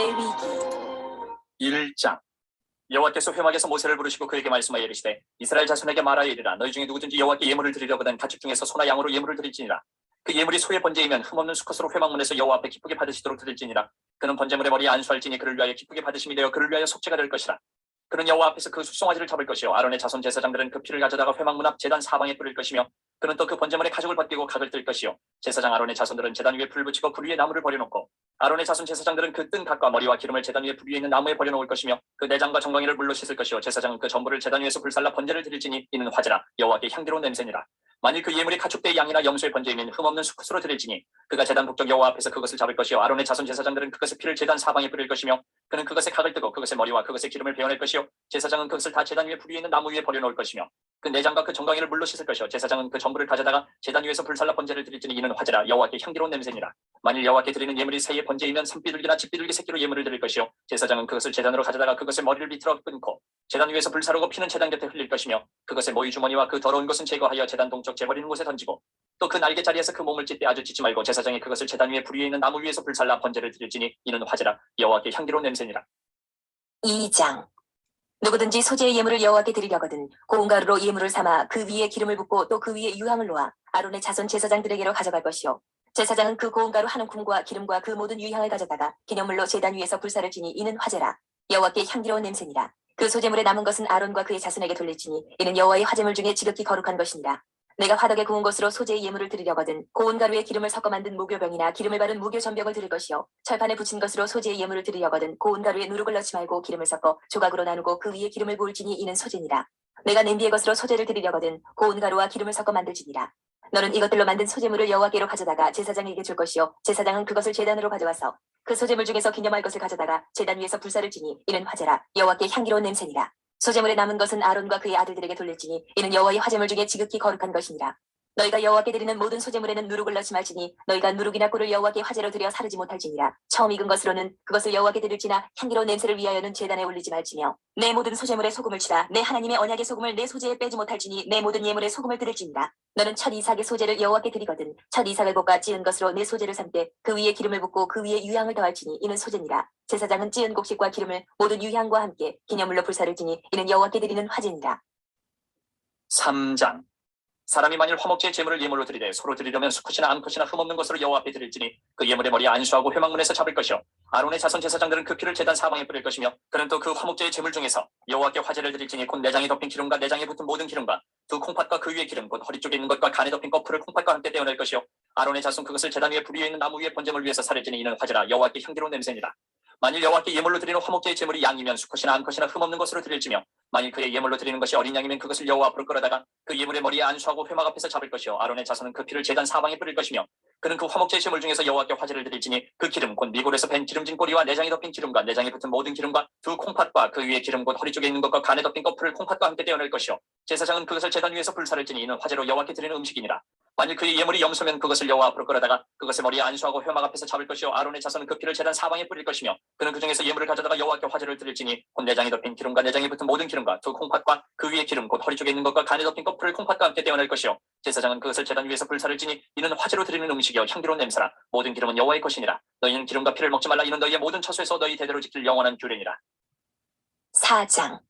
레위기 1장. 여호와께서 회막에서 모세를 부르시고 그에게 말씀하여 이르시되 이스라엘 자손에게 말하여 이르라. 너희 중에 누구든지 여호와께 예물을 드리려거든 가축 중에서 소나 양으로 예물을 드릴지니라. 그 예물이 소의 번제이면 흠없는 수컷으로 회막문에서 여호와 앞에 기쁘게 받으시도록 드릴지니라. 그는 번제물의 머리에 안수할지니 그를 위하여 기쁘게 받으심이 되어 그를 위하여 속죄가 될 것이라. 그는 여호와 앞에서 그 수송아지를 잡을 것이요 아론의 자손 제사장들은 그 피를 가져다가 회막문 앞 제단 사방에 뿌릴 것이며 그는 또 그 번제물의 가죽을 벗기고 각을 뜰 것이요 제사장 아론의 자손들은 제단 위에 불을 붙이고 불 위에 나무를 버려놓고 아론의 자손 제사장들은 그 뜬 각과 머리와 기름을 제단 위에 불 위에 있는 나무에 버려놓을 것이며 그 내장과 정강이를 물로 씻을 것이요 제사장은 그 전부를 제단 위에서 불살라 번제를 드릴지니 이는 화제라 여호와께 향기로운 냄새니라. 만일 그 예물이 가축대의 양이나 염소의 번제이면 흠없는 수컷으로 드릴지니 그가 제단 북쪽 여호와 앞에서 그것을 잡을 것이요 아론의 자손 제사장들은 그것의 피를 제단 사방에 뿌릴 것이며 그는 그것의 각을 뜨고 그것의 머리와 그것의 기름을 베어낼 것이요 제사장은 그것을 다 제단 위에 불 위에 있는 나무 위에 버려놓을 것이며 그 내장과 그 정강이를 물로 씻을 것이요 제사장은 그 전부를 가져다가 제단 위에서 불살라 번제를 드릴지니 이는 화제라 여호와께 향기로운 냄새니라. 만일 여호와께 드리는 예물이 새의 번제이면 산비둘기나 집비둘기 새끼로 예물을 드릴 것이요 제사장은 그것을 제단으로 가져다가 그것의 머리를 밑으로 끊고 제단 위에서 불사르고 피는 제단 곁에 흘릴 것이며 그것의 모이 주머니와 그 더러운 것은 제거하여 제단 동쪽 재버리는 곳에 던지고 또 그 날개 자리에서 그 몸을 찢되 아주 찢지 말고 제사장이 그것을 제단 위에 불 위에 있는 나무 위에서 불살라 번제를 드릴지니 이는 화제라 여호와께 향기로운 냄새니라. 2장 누구든지 소재의 예물을 여호와께 드리려거든 고운 가루로 예물을 삼아 그 위에 기름을 붓고 또 그 위에 유향을 놓아 아론의 자손 제사장들에게로 가져갈 것이요 제사장은 그 고운 가루 한 움큼과 기름과 그 모든 유향을 가져다가 기념물로 제단 위에서 불사를 지니 이는 화제라 여호와께 향기로운 냄새니라. 그 소재물에 남은 것은 아론과 그의 자손에게 돌릴지니 이는 여호와의 화제물 중에 지극히 거룩한 것이니라. 내가 화덕에 구운 것으로 소재의 예물을 드리려거든 고운 가루에 기름을 섞어 만든 무교병이나 기름을 바른 무교 전병을 드릴 것이요 철판에 붙인 것으로 소재의 예물을 드리려거든 고운 가루에 누룩을 넣지 말고 기름을 섞어 조각으로 나누고 그 위에 기름을 부을지니 이는 소재니라. 내가 냄비의 것으로 소재를 드리려거든 고운 가루와 기름을 섞어 만들지니라. 너는 이것들로 만든 소재물을 여호와께로 가져다가 제사장에게 줄 것이요 제사장은 그것을 제단으로 가져와서 그 소재물 중에서 기념할 것을 가져다가 제단 위에서 불사를 지니 이는 화제라 여호와께 향기로운 냄새니라. 소재물에 남은 것은 아론과 그의 아들들에게 돌릴지니 이는 여호와의 화제물 중에 지극히 거룩한 것이니라. 너희가 여호와께 드리는 모든 소재물에는 누룩을 넣지 말지니 너희가 누룩이나 꿀을 여호와께 화제로 드려 사르지 못할지니라. 처음 익은 것으로는 그것을 여호와께 드릴지나 향기로운 냄새를 위하여는 제단에 올리지 말지며 내 모든 소재물에 소금을 치라. 내 하나님의 언약의 소금을 내 소재에 빼지 못할지니 내 모든 예물에 소금을 드릴지니라. 너는 첫 이삭의 소재를 여호와께 드리거든 첫 이삭을 볶아 찌은 것으로 내 소재를 삼되 그 위에 기름을 붓고 그 위에 유향을 더할지니 이는 소재니라. 제사장은 찌은 곡식과 기름을 모든 유향과 함께 기념물로 불사를 지니 이는 여호와께 드리는 화제니라. 3장. 사람이 만일 화목제의 제물을 예물로 드리되 소로 드리려면 수컷이나 암컷이나 흠없는 것으로 여호와 앞에 드릴지니 그 예물의 머리에 안수하고 회막문에서 잡을 것이요 아론의 자손 제사장들은 그 피를 제단 사방에 뿌릴 것이며 그는 또 그 화목제의 제물 중에서 여호와께 화제를 드릴지니 곧 내장에 덮인 기름과 내장에 붙은 모든 기름과 두 콩팥과 그 위에 기름 곧 허리 쪽에 있는 것과 간에 덮인 거풀을 콩팥과 함께 떼어낼 것이요 아론의 자손 그것을 제단 위에 불 위에 있는 나무 위에 번제물 위에서 사를지니 이는 화제라 여호와께 향기로운 냄새니라. 만일 여호와께 예물로 드리는 화목제의 제물이 양이면 수컷이나 암컷이나 흠없는 것으로 드릴지며 만일 그의 예물로 드리는 것이 어린 양이면 그것을 여호와 앞으로 끌어다가 그 예물의 머리에 안수하고 회막 앞에서 잡을 것이요 아론의 자손은 그 피를 제단 사방에 뿌릴 것이며 그는 그 화목제의 제물 중에서 여호와께 화제를 드릴지니 그 기름 곧 미골에서 벤 기름진 꼬리와 내장이 덮인 기름과 내장에 붙은 모든 기름과 두 콩팥과 그 위에 기름 곧 허리 쪽에 있는 것과 간에 덮인 거풀을 콩팥과 함께 떼어낼 것이요 제사장은 그것을 제단 위에서 불사를 지니 이는 화제로 여호와께 드리는 음식이니라. 만일 그의 예물이 염소면 그것을 여호와 앞으로 끌어다가 그것의 머리에 안수하고 회막 앞에서 잡을 것이요 아론의 자손은 그 피를 제단 사방에 뿌릴 것이며 그는 그 중에서 예물을 가져다가 여호와께 화제를 드릴지니 곧 내장이 덮인 기름과 내장에 붙은 모든 기름과 두 콩팥과 그 위에 기름 곧 허리 쪽에 있는 것과 간에 덮인 거풀을 콩팥과 함께 떼어낼 것이요 제사장은 그것을 제단 위에서 불사를 지니 이는 화제로 드리는 음식이요 향기로운 냄새라. 모든 기름은 여호와의 것이니라. 너희는 기름과 피를 먹지 말라. 이는 너희의 모든 처소에서 너희 대대로 지킬 영원한 규례니라. 4장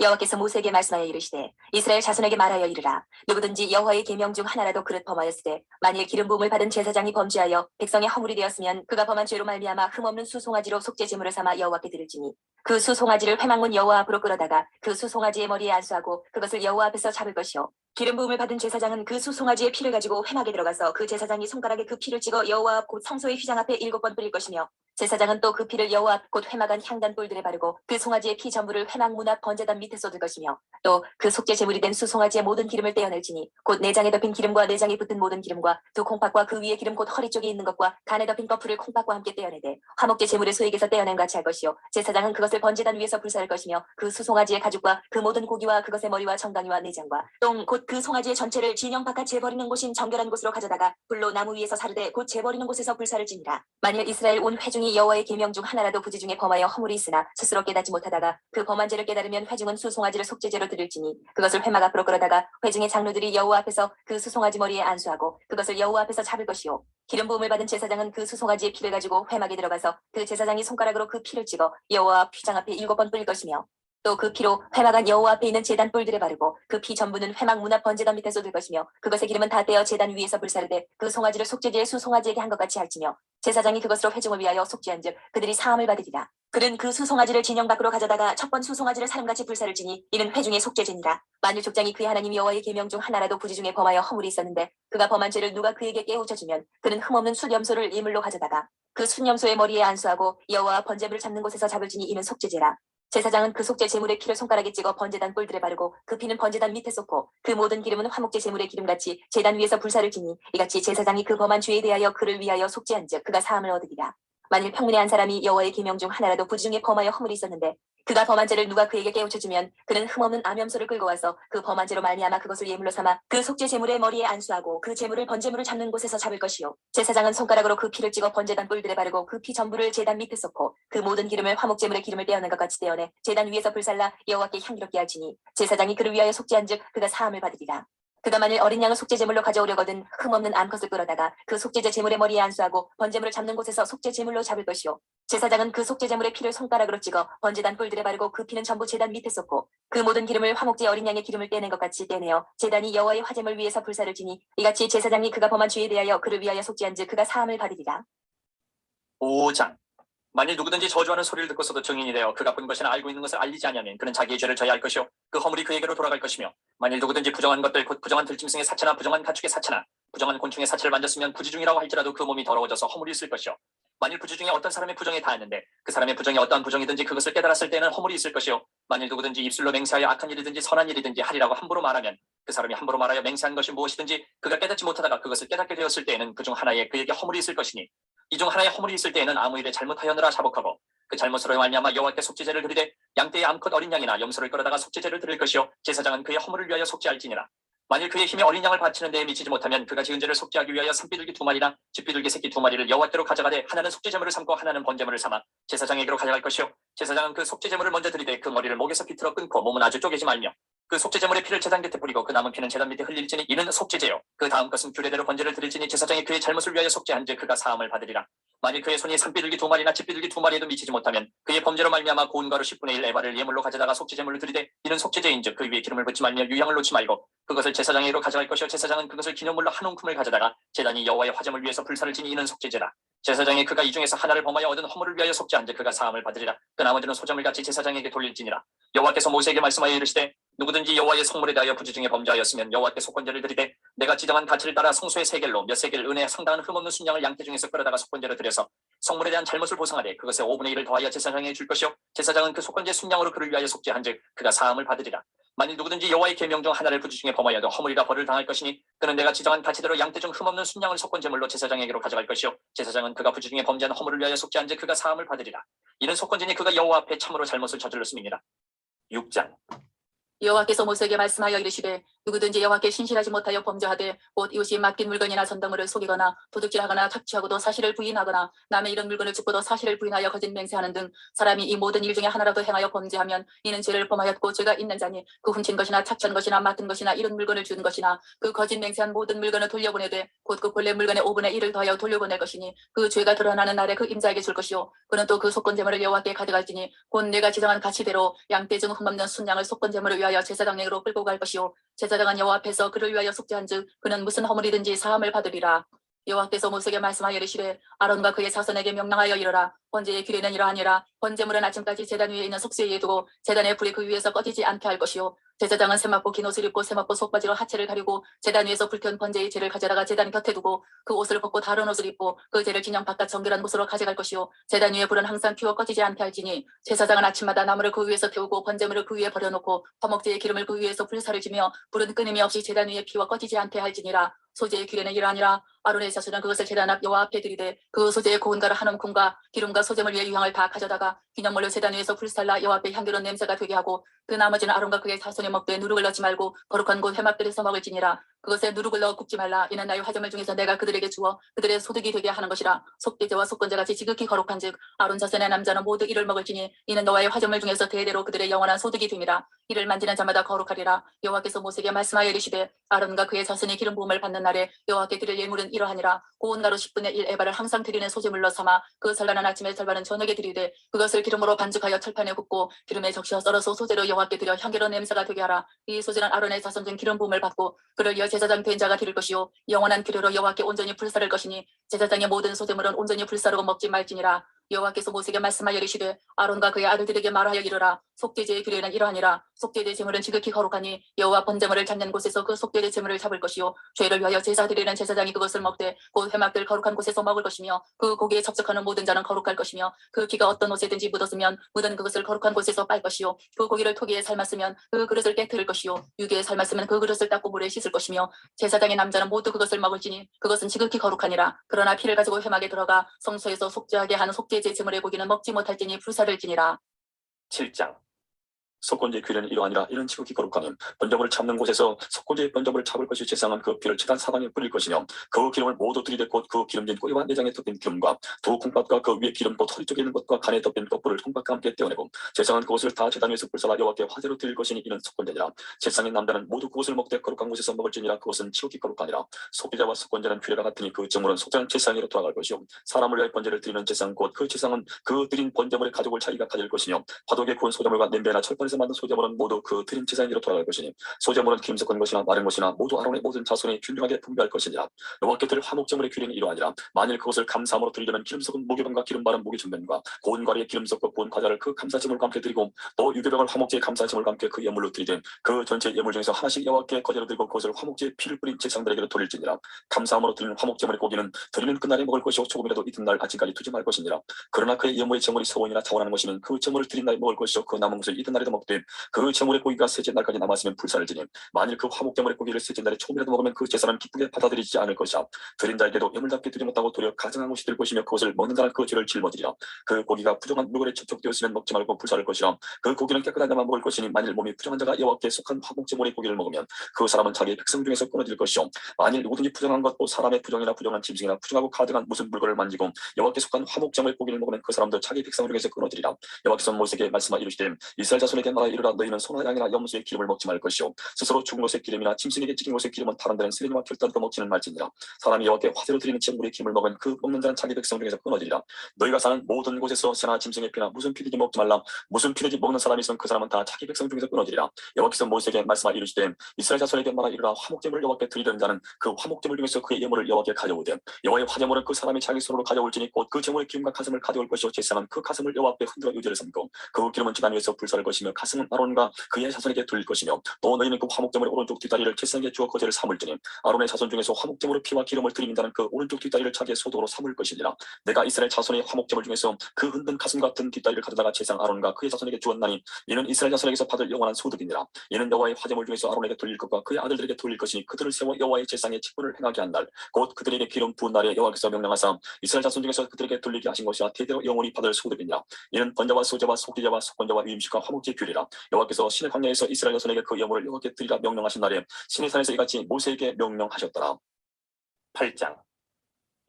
여호와께서 모세에게 말씀하여 이르시되 이스라엘 자손에게 말하여 이르라. 누구든지 여호와의 계명 중 하나라도 그릇 범하였으되 만일 기름 부음을 받은 제사장이 범죄하여 백성의 허물이 되었으면 그가 범한 죄로 말미암아 흠없는 수송아지로 속죄 제물을 삼아 여호와께 드릴지니 그 수송아지를 회막문 여호와 앞으로 끌어다가 그 수송아지의 머리에 안수하고 그것을 여호와 앞에서 잡을 것이요 기름 부음을 받은 제사장은 그 수송아지의 피를 가지고 회막에 들어가서 그 제사장이 손가락에 그 피를 찍어 여호와 앞 곧 성소의 휘장 앞에 7번 뿌릴 것이며 제사장은 또 그 피를 여호와 앞 곧 회막 안 향단 뿔들에 바르고 그 송아지의 피 전부를 회막 문 앞 번제단 밑에 쏟을 것이며 또 그 속죄 제물이 된 수송아지의 모든 기름을 떼어낼지니 곧 내장에 덮인 기름과 내장에 붙은 모든 기름과 두 콩팥과 그 위에 기름 곧 허리 쪽에 있는 것과 간에 덮인 거풀을 콩팥과 함께 떼어내되 화목제 제물의 소액에서 떼어낸 같이 할 것이요 제사장은 그것을 번제단 위에서 불사할 것이며 그 수송아지의 가죽과 그 모든 고기와 그것의 머리와 정강이와 내장과 똥 곧 그 송아지의 전체를 진영 바깥 재버리는 곳인 정결한 곳으로 가져다가 불로 나무 위에서 사르되 곧 재버리는 곳에서 불사를 지니라. 만일 이스라엘 온 회중이 제사장이 여호와의 계명 중 하나라도 부지 중에 범하여 허물이 있으나 스스로 깨닫지 못하다가 그 범한 죄를 깨달으면 회중은 수송아지를 속죄제로 드릴지니 그것을 회막 앞으로 끌어다가 회중의 장로들이 여호와 앞에서 그 수송아지 머리에 안수하고 그것을 여호와 앞에서 잡을 것이요 기름 부음을 받은 제사장은 그 수송아지의 피를 가지고 회막에 들어가서 그 제사장이 손가락으로 그 피를 찍어 여호와 휘장 앞에 7번 뿌릴 것이며 또 그 피로 회막 안 여호와 앞에 있는 제단 뿔들에 바르고 그 피 전부는 회막 문 앞 번제단 밑에 쏟을 것이며 그것의 기름은 다 떼어 제단 위에서 불사르되 그 송아지를 속죄제의 수송아지에게 한 것 같이 할지며 제사장이 그것으로 회중을 위하여 속죄한즉 그들이 사함을 받으리라. 그는 그 수송아지를 진영 밖으로 가져다가 첫 번 수송아지를 사름같이 불사를지니 이는 회중의 속죄제니라. 만일 족장이 그의 하나님 여호와의 계명 중 하나라도 부지 중에 범하여 허물이 있었는데 그가 범한 죄를 누가 그에게 깨우쳐주면 그는 흠없는 숫염소를 예물로 가져다가 그 숫염소의 머리에 안수하고 여호와 번제물을 잡는 곳에서 잡을지니 이는 속죄제라. 제사장은 그 속죄 제물의 피를 손가락에 찍어 번제단 뿔들에 바르고 그 피는 번제단 밑에 쏟고 그 모든 기름은 화목제 제물의 기름같이 제단 위에서 불사를 지니 이같이 제사장이 그 범한 죄에 대하여 그를 위하여 속죄한즉 그가 사함을 얻으리라. 만일 평문의 한 사람이 여호와의 계명 중 하나라도 부지 중에 범하여 허물이 있었는데 그가 범한 죄를 누가 그에게 깨우쳐주면 그는 흠없는 암염소를 끌고 와서 그 범한 죄로 말미암아 그것을 예물로 삼아 그 속죄 제물의 머리에 안수하고 그 제물을 번제물을 잡는 곳에서 잡을 것이요 제사장은 손가락으로 그 피를 찍어 번제단 뿔들에 바르고 그 피 전부를 제단 밑에 쏟고 그 모든 기름을 화목제물의 기름을 떼어낸 것 같이 떼어내 제단 위에서 불살라 여호와께 향기롭게 할지니 제사장이 그를 위하여 속죄한즉 그가 사함을 받으리라. 그가 만일 어린 양을 속죄 제물로 가져오려거든 흠없는 암컷을 끌어다가 그 속죄제 제물의 머리에 안수하고 번제물을 잡는 곳에서 속죄 제물로 잡을 것이요 제사장은 그 속죄 제물의 피를 손가락으로 찍어 번제단 뿔들에 바르고 그 피는 전부 제단 밑에 쏟고 그 모든 기름을 화목제 어린 양의 기름을 떼낸 것 같이 떼내어 제단이 여호와의 화제물 위에서 불사를 지니 이같이 제사장이 그가 범한 죄에 대하여 그를 위하여 속죄한즉 그가 사함을 받으리라. 5장. 만일 누구든지 저주하는 소리를 듣고서도 증인이 되어 그가 본 것이나 알고 있는 것을 알리지 아니하면 그는 자기의 죄를 져야 할 것이요 그 허물이 그에게로 돌아갈 것이며 만일 누구든지 부정한 것들 곧 부정한 들짐승의 사체나 부정한 가축의 사체나 부정한 곤충의 사체를 만졌으면 부지중이라고 할지라도 그 몸이 더러워져서 허물이 있을 것이요 만일 부지 중에 어떤 사람의 부정에 닿았는데 그 사람의 부정이 어떠한 부정이든지 그것을 깨달았을 때는 허물이 있을 것이요 만일 누구든지 입술로 맹세하여 악한 일이든지 선한 일이든지 하리라고 함부로 말하면 그 사람이 함부로 말하여 맹세한 것이 무엇이든지 그가 깨닫지 못하다가 그것을 깨닫게 되었을 때에는 그 중 하나에 그에게 허물이 있을 것이니 이 중 하나의 허물이 있을 때에는 아무 일에 잘못하였느라 자복하고 그 잘못으로 말미암아 여호와께 속죄제를 드리되 양떼의 암컷 어린 양이나 염소를 끌어다가 속죄제를 드릴 것이요 제사장은 그의 허물을 위하여 속죄할지니라. 만일 그의 힘이 어린 양을 바치는 데에 미치지 못하면 그가 지은 죄를 속죄하기 위하여 산비둘기 2마리나 쥐비둘기 새끼 2마리를 여호와께로 가져가되 하나는 속죄제물을 삼고 하나는 번제물을 삼아 제사장에게로 가져갈 것이요 제사장은 그 속죄제물을 먼저 드리되 그 머리를 목에서 비틀어 끊고 몸은 아주 쪼개지 말며 그 속죄제물의 피를 제단 곁에 뿌리고 그 남은 피는 제단 밑에 흘릴지니 이는 속죄제요 그 다음 것은 규례대로 번제를 드릴지니 제사장이 그의 잘못을 위하여 속죄한즉 그가 사함을 받으리라. 만일 그의 손이 산비둘기 2마리나 쥐비둘기 2마리에도 미치지 못하면 그의 범죄로 말미암아 고운 가루 10분의 1 에바를 예물로 가져다가 속죄제물을 드리되 이는 속죄제인즉 그 위에 기름을 붓지 말며 유향을 놓지 말고 그것을 제사장에게로 가져갈 것이요 제사장은 그것을 기념물로 한 움큼을 가져다가 제단이 여호와의 화제물 위에서 불사를 지니 이는 속죄제라. 제사장이 그가 이 중에서 하나를 범하여 얻은 허물을 위하여 속죄한즉 그가 사함을 받으리라. 그 나머지는 소정을 같이 제사장에게 돌릴지니라. 여호와께서 모세에게 말씀하여 이르시되 누구든지 여호와의 성물에 대하여 부지 중에 범죄하였으면 여호와께 속건제를 드리되 내가 지정한 가치를 따라 성소의 세겔로 몇 세겔 은혜에 상당한 흠없는 순양을 양떼 중에서 끌어다가 속건제를 드려서 성물에 대한 잘못을 보상하되 그것의 5분의 1을 더하여 제사장에게 줄 것이요 제사장은 그 속건제 순양으로 그를 위하여 속죄한즉 그가 사함을 받으리라. 만일 누구든지 여호와의 계명 중 하나를 부지 중에 범하여도 허물이라 벌을 당할 것이니 그는 내가 지정한 가치대로 양떼 중 흠없는 순양을 속건제물로 제사장에게로 가져갈 것이요 제사장은 그가 부지 중에 범죄한 허물을 위하여 속죄한즉 그가 사함을 받으리라. 이는 속건제니 그가 여호와 앞에 참으로 잘못을 저질렀음이니라. 6장. 여호와께서 모세에게 말씀하여 이르시되 누구든지 여호와께 신실하지 못하여 범죄하되 곧 이웃이 맡긴 물건이나 전덩을 속이거나 도둑질하거나 착취하고도 사실을 부인하거나 남의 이런 물건을 죽고도 사실을 부인하여 거짓 맹세하는 등 사람이 이 모든 일 중에 하나라도 행하여 범죄하면 이는 죄를 범하였고 죄가 있는 자니 그 훔친 것이나 착취한 것이나 맡은 것이나 이런 물건을 준 것이나 그 거짓 맹세한 모든 물건을 돌려보내되 곧 그 본래 물건의 5분의 1을 더하여 돌려보낼 것이니 그 죄가 드러나는 날에 그 임자에게 줄 것이요 그는 또 그 속건제물을 여호와께 가져갈지니 곧 내가 지정한 가치대로 양떼 중 흠없는 순양을 속건제물을 위하여 제사장에게로 끌고 갈 것이요 제사장은 여호와 앞에서 그를 위하여 속죄한즉 그는 무슨 허물이든지 사함을 받으리라. 여호와께서 모세에게 말씀하여 이르시되 아론과 그의 자손에게 명령하여 이르라. 번제의 규례는 이러하니라. 번제물은 아침까지 제단 위에 있는 속죄에 두고 제단의 불이 그 위에서 꺼지지 않게 할 것이요 제사장은 세마포 긴 옷을 입고 세마포 속바지로 하체를 가리고 제단 위에서 불태운 번제의 재를 가져다가 제단 곁에 두고 그 옷을 벗고 다른 옷을 입고 그 재를 진영 바깥 정결한 곳으로 가져갈 것이요 제단 위에 불은 항상 피워 꺼지지 않게 할지니 제사장은 아침마다 나무를 그 위에서 태우고 번제물을 그 위에 버려놓고 화목제의 기름을 그 위에서 불사를 지며 불은 끊임이 없이 제단 위에 피워 꺼지지 않게 할지니라. 소제의 규례는 이러하니라. 아론의 자손은 그것을 제단 앞 여호와 앞에 드리되 그 소제의 고운 가루 한 움큼과 기름과 소제물 위에 유향을 다 가져다가 기념물로 제단 위에서 불살라 여호와 앞에 향기로운 냄새가 되게 하고 그 나머지는 아론과 그의 자손이 먹되 누룩을 넣지 말고 거룩한 곳 회막들에서 먹을지니라. 그것에 누룩을 넣어 굽지 말라. 이는 나의 화점을 중에서 내가 그들에게 주어 그들의 소득이 되게 하는 것이라. 속죄제와 속건제같이 지극히 거룩한즉 아론 자손의 남자는 모두 이를 먹을지니 이는 너와의 화점을 중에서 대대로 그들의 영원한 소득이 됨이라. 이를 만지는 자마다 거룩하리라. 여호와께서 모세에게 말씀하여 이르시되 아론과 그의 자손이 기름 부음을 받는 날에 여호와께 드릴 예물은 이러하니라. 고운 가루 10분의 1 에바를 항상 드리는 소제물로 삼아 그 전날은 아침에 절반은 저녁에 드리되 그것을 기름으로 반죽하여 철판에 굽고 기름에 적셔 썰어서 소제로 여호와께 드려 향기로운 냄새가 되게 하라. 이 소제는 아론의 자손 중 기름 부음을 받고 그를 이어 제사장 된 자가 드릴 것이요 영원한 규례로 여호와께 온전히 불사를 것이니 제사장의 모든 소제물은 온전히 불사르고 먹지 말지니라. 여호와께서 모세에게 말씀하여 이르시되 아론과 그의 아들들에게 말하여 이르라. 속죄제의 규례는 이러하니라. 속죄제 제물은 지극히 거룩하니 여호와 번제물을 잡는 곳에서 그 속죄제 제물을 잡을 것이요 죄를 위하여 제사 드리는 제사장이 그것을 먹되 곧 회막들 거룩한 곳에서 먹을 것이며 그 고기에 접촉하는 모든 자는 거룩할 것이며 그 기가 어떤 옷에든지 묻었으면 묻은 그것을 거룩한 곳에서 빨 것이요 그 고기를 토기에 삶았으면 그 그릇을 깨뜨릴 것이요 유기에 삶았으면 그 그릇을 닦고 물에 씻을 것이며 제사장의 남자는 모두 그것을 먹을지니 그것은 지극히 거룩하니라. 그러나 피를 가지고 회막에 들어가 성소에서 속죄하게 하는 속죄제 제물의 고기는 먹지 못할지니 불사를지니라. 7장 속건제 규례는 이러하니라. 이는 지극히 거룩하니 번제물을 잡는 곳에서 속건제의 번제물을 잡을 것이 제사장은 그 피를 제단 사방에 뿌릴 것이며 그 기름을 모두 들이대 곧 그 기름진 꼬리와 내장에 덮인 기름과 두 콩팥과 그 위에 기름 곧 허리 쪽에 있는 것과 간에 덮인 껍질을 콩팥과 함께 떼어내고 제사장은 그것을 다 제단 위에서 불사라 여호와께 화제로 드릴 것이니 이는 속건제니라. 제사장의 남자는 모두 그것을 먹되 거룩한 곳에서 먹을지니라. 그것은 지극히 거룩하니라. 속죄제와 속건제는 규례가 같으니 그 제물은 속죄한 제사장으로 돌아갈 것이요 사람을 위하여 번제를 드리는 제사장 곧 그 제사장은 그 드린 번제물의 가족을 자기가 가질 것이며 화독에 구운 소제물과 냄비나 철판에서 만든 소제물은 모두 그 드린 제사장으로 돌아갈 것이니 소제물은 기름 섞은 것이나 마른 것이나 모두 아론의 모든 자손이 균등하게 분배할 것이니라. 여호와께 드릴 화목제물의 규례는 이러하니라. 만일 그것을 감사함으로 드리려면 기름 섞은 모기병과 기름 바른 모기 전면과 고운 가루에 기름 섞고 구운 과자를 그 감사제물과 함께 드리고 또 유교병을 화목제의 감사제물과 함께 그 예물로 드리되 그 전체 예물 중에서 하나씩 여호와께 거제로 드리고 그것을 화목제의 피를 뿌린 제사장들에게로 돌릴지니라. 감사함으로 드리는 화목제물의 고기는 드리는 그날에 먹을 것이요 조금이라도 이튿날 아침까지 두지 말 것이니라. 그러나 그의 예물의 제물이 서원이나 자원하는 것이면 그 제물을 드린 날에 먹을 것이요 그 남은 것을 이튿날에도 먹되 그 제물의 고기가 셋째 날까지 남았으면 불사를 지니 만일 그 화목제물의 고기를 셋째 날에 조금이라도 먹으면 그 제사는 기쁘게 받아들이지 않을 것이라. 드린 자에게도 예물답게 드리 못하고 도리어 가증한 것이 될 것이며 그것을 먹는 자는 그 죄를 짊어지리라. 그 고기가 부정한 물건에 접촉되었으면 먹지 말고 불사를 것이라. 그 고기는 깨끗한 자만 먹을 것이니 만일 몸이 부정한 자가 여호와께 속한 화목제물의 고기를 먹으면 그 사람은 자기의 백성 중에서 끊어질 것이요 만일 누구든지 부정한 것도 사람의 부정이나 부정한 짐승이나 부정하고 가증한 무슨 물건을 만지고 여호와께 속한 화목제물의 고기를 먹으면 그 사람도 자기 백성 중에서 끊어지리라. 여호와께서 모세에게 말씀하 이르시되 이스라엘 자손에게 말하 이르라. 너희는 소나 양이나 염소의 기름을 먹지 말 것이요 스스로 죽은 것의 기름이나 짐승에게 찌긴 것의 기름은 다른 데는 쓰레기와 결단도 먹지는 말지니라. 사람이 여호와께 화제로 드리는 제물의 기름을 먹은 그 먹는 자는 자기 백성 중에서 끊어지리라. 너희가 사는 모든 곳에서 새나 짐승의 피나 무슨 피든지 먹지 말라. 무슨 피든지 먹는 사람이 있으면 그 사람은 다 자기 백성 중에서 끊어지리라. 여호와께서 모세에게 말씀하 이르시되 이스라엘 자손에게 말하 이르라. 화목제물을 여호와께 드리려는 자는 그 화목제물 중에서 그의 예물을 여호와께 가져오되 여호와의 화제물은 그 사람이 자기 손으로 가져올지니 곧 그 제물의 기름과 가슴을 가져올 것이요 제사장은 그 가슴을 여호와 앞에 흔들어 유제를 삼고 그 기름은 제단 위에서 불사를 것이며 가슴은 아론과 그의 자손에게 돌릴 것이며 또 너희는 그 화목제물의 오른쪽 뒷다리를 제사장에게 주어 거제를 삼을지니 아론의 자손 중에서 화목제물의 피와 기름을 드리는 자는 그 오른쪽 뒷다리를 자기의 소독으로 삼을 것이니라. 내가 이스라엘 자손의 화목제물 중에서 그 흔든 가슴 같은 뒷다리를 가져다가 제사장 아론과 그의 자손에게 주었나니 이는 이스라엘 자손에게서 받을 영원한 소득이니라. 이는 여호와의 화제물 중에서 아론에게 돌릴 것과 그의 아들들에게 돌릴 것이니 그들을 세워 여호와의 제사장의 직분을 행하게 한 날 곧 그들에게 기름 부은 날에 여호와께서 명령하사 이스라엘 자손 중에서 그들에게 돌리게 하신 것이야 대대로 영원히 받을 소득이니라. 이는 번제와 소제와 속죄제와 속건제와 위임식과 화목제 규례라. 여호와께서 신의 광야에서 이스라엘 자손에게 그 예물을 여호와께 드리라 명령하신 날에 신의 산에서 이같이 모세에게 명령하셨더라. 8장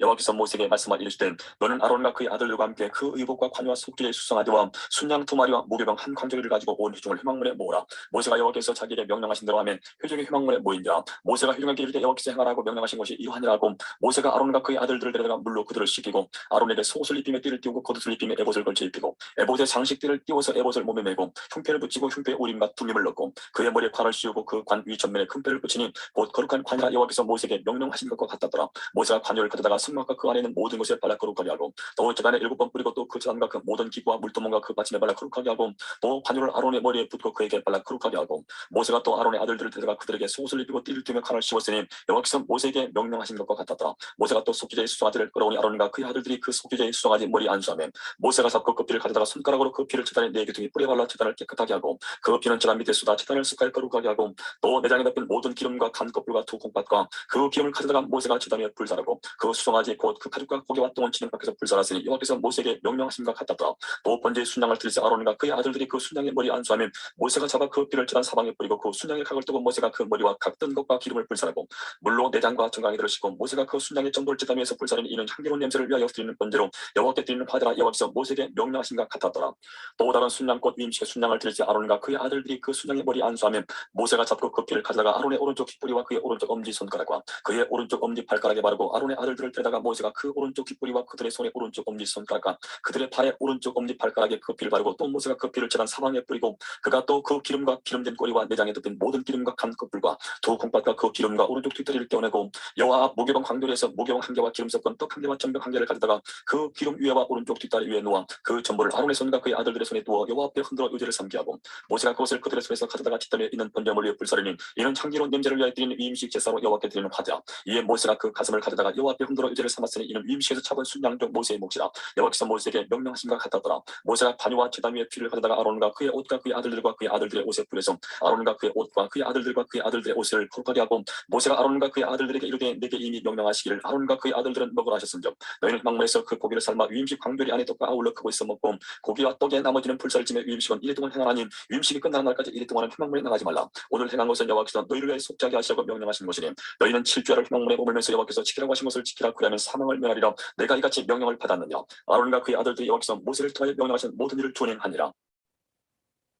여호와께서 모세에게 말씀하 이르시되 너는 아론과 그의 아들들과 함께 그 의복과 관유와 속죄의 수송아지와 순양 두 마리와 무교병 한 광저리를 가지고 온 회중을 회막문에 모으라. 모세가 여호와께서 자기에게 명령하신 대로 하면 회중이 회막문에 모인지라. 모세가 회중에게 이르되 여호와께서 행하라고 명령하신 것이 이러하니라고 모세가 아론과 그의 아들들을 데려다가 물로 그들을 씻기고 아론에게 속옷을 입히며 띠를 띠우고 겉옷을 입히며 에봇을 걸쳐 입히고 에봇에 장식띠를 띄워서 에봇을 몸에 메고 흉패를 붙이고 흉패에 우림과 둠림을 넣고 그의 머리에 관을 씌우고 그 관 위 전면에 금패를 붙이니 곧 거룩한 관이라 여호와께서 모세에게 명령하신 것과 같았더라. 모세가 관유를 가져다가 성막과 그 안에 있는 모든 것에 발라 거룩하게 하고 또 제단에 7번 뿌리고 또 그 제단과 그 모든 기구와 물두멍과 그 받침에 발라 거룩하게 하고 또 관유를 아론의 머리에 붓고 그에게 발라 거룩하게 하고 모세가 또 아론의 아들들을 데려다가 그들에게 속옷을 입히고 띠를 띠며 칼을 씌웠으니 여호와께서 모세에게 명령하신 것과 같았더라. 모세가 또 속죄제의 수송아지를 끌어오니 아론과 그의 아들들이 그 속죄제의 수송아지 머리 안수하며 모세가 잡고 그 피를 가져다가 손가락으로 그 피를 제단의 4개통에 뿌려 발라 제단을 깨끗하게 하고 그 피는 제단 밑에 쏟아 제단을 습하게 거룩하게 하고 또 내장에 덮인 모든 기름과 간 껍질과 두 콩팥과 그 기름을 가져다가 모세가 제단 위에 불사르고 그 수송아지 명하지 곧 그 가죽과 고기와 똥은 진영 밖에서 불살았으니 여호와께서 모세에게 명령하심과 같았더라. 또 번제의 순양을 드리자 아론과 그의 아들들이 그 순양의 머리 안수하면 모세가 잡아 그 피를 제단 사방에 뿌리고 그 순양의 각을 뜨고 모세가 그 머리와 각 뜬 것과 기름을 불살하고 물로 내장과 정강이들을 씻고 모세가 그 순양의 전부를 제단 위에서 불살하니 이는 향기로운 냄새를 위하여 드리는 번제로 여호와께 드리는 화제라. 여호와께서 모세에게 명령하심과 같았더라. 또 다른 순양꽃 위임식의 순양을 드리지 아론과 그의 아들들이 그 순양의 머리 안수하면 모세가 잡고 그 피를 가져다가 아론의 오른쪽 귓뿌리와 그의 오른쪽 엄지 손가락과 그의 오른쪽 엄지 발가락에 바르고 아론의 아들들을 데려다가 모세가 그 오른쪽 귓뿌리와 그들의 손의 오른쪽 엄지 손가락과 그들의 발의 오른쪽 엄지 발가락에 그 피를 바르고 또 모세가 그 피를 제단 사방에 뿌리고 그가 또 그 기름과 기름된 꼬리와 내장에 덮인 모든 기름과 간 껍질과 두 콩팥과 그 기름과 오른쪽 뒷다리를 떼어내고 여호와 앞 무교병 광돌이에서 무교병 한 개와 기름 섞은 떡 한 개와 전병 한 개를 가져다가 그 기름 위에와 오른쪽 뒷다리 위에 놓아 그 전부를 아론의 손과 그의 아들들의 손에 두어 여호와 앞에 흔들어 유제를 삼게 하고 모세가 그것을 그들의 손에서 가져다가 뒷다리에 있는 번제물 위에 불사르니 이는 향기로운 냄새를 위하여 드리는 위임식 제사로 여호와께 드리는 화제라. 이에 모세가 그 가슴을 가져다가 여호와 앞에 흔들어 유제를 삼았으니 이는 위임식에서 잡은 순양종 모세의 몫이라. 여호와께서 모세에게 명령하심과 같았더라. 모세가 반유와 제단 위에 피를 가져다가 아론과 그의 옷과 그의 아들들과 그의 아들들의 옷에 뿌려서 아론과 그의 옷과 그의 아들들과 그의 아들들의 옷을 거룩하게 하고 모세가 아론과 그의 아들들에게 이르되 내게 이미 명령하시기를 아론과 그의 아들들은 먹으라 하셨은즉 너희는 망문에서 그 고기를 삶아 위임식 광별이 안에 떡과 아울러 크고 있어 먹고 고기와 떡에 나머지는 불살을 찜에 위임식은 이래 동안 행하나니 위임식이 끝나는 날까지 이래 동안은 회막문에 나가지 말라. 오늘 행한 것은 여호와께서 너희를 위하여 속죄하게 하시라고 명령하신 것이니 너희는 7주야를 회막문에 머물면서 여호와께서 지키라고 하신 것을 지키라. 그리하면 사망을 면하리라. 내가 이같이 명령을 받았느냐. 아론과 그의 아들들이 여호와께서 모세를 통하여 명령하신 모든 일을 준행하니라.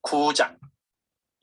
9장.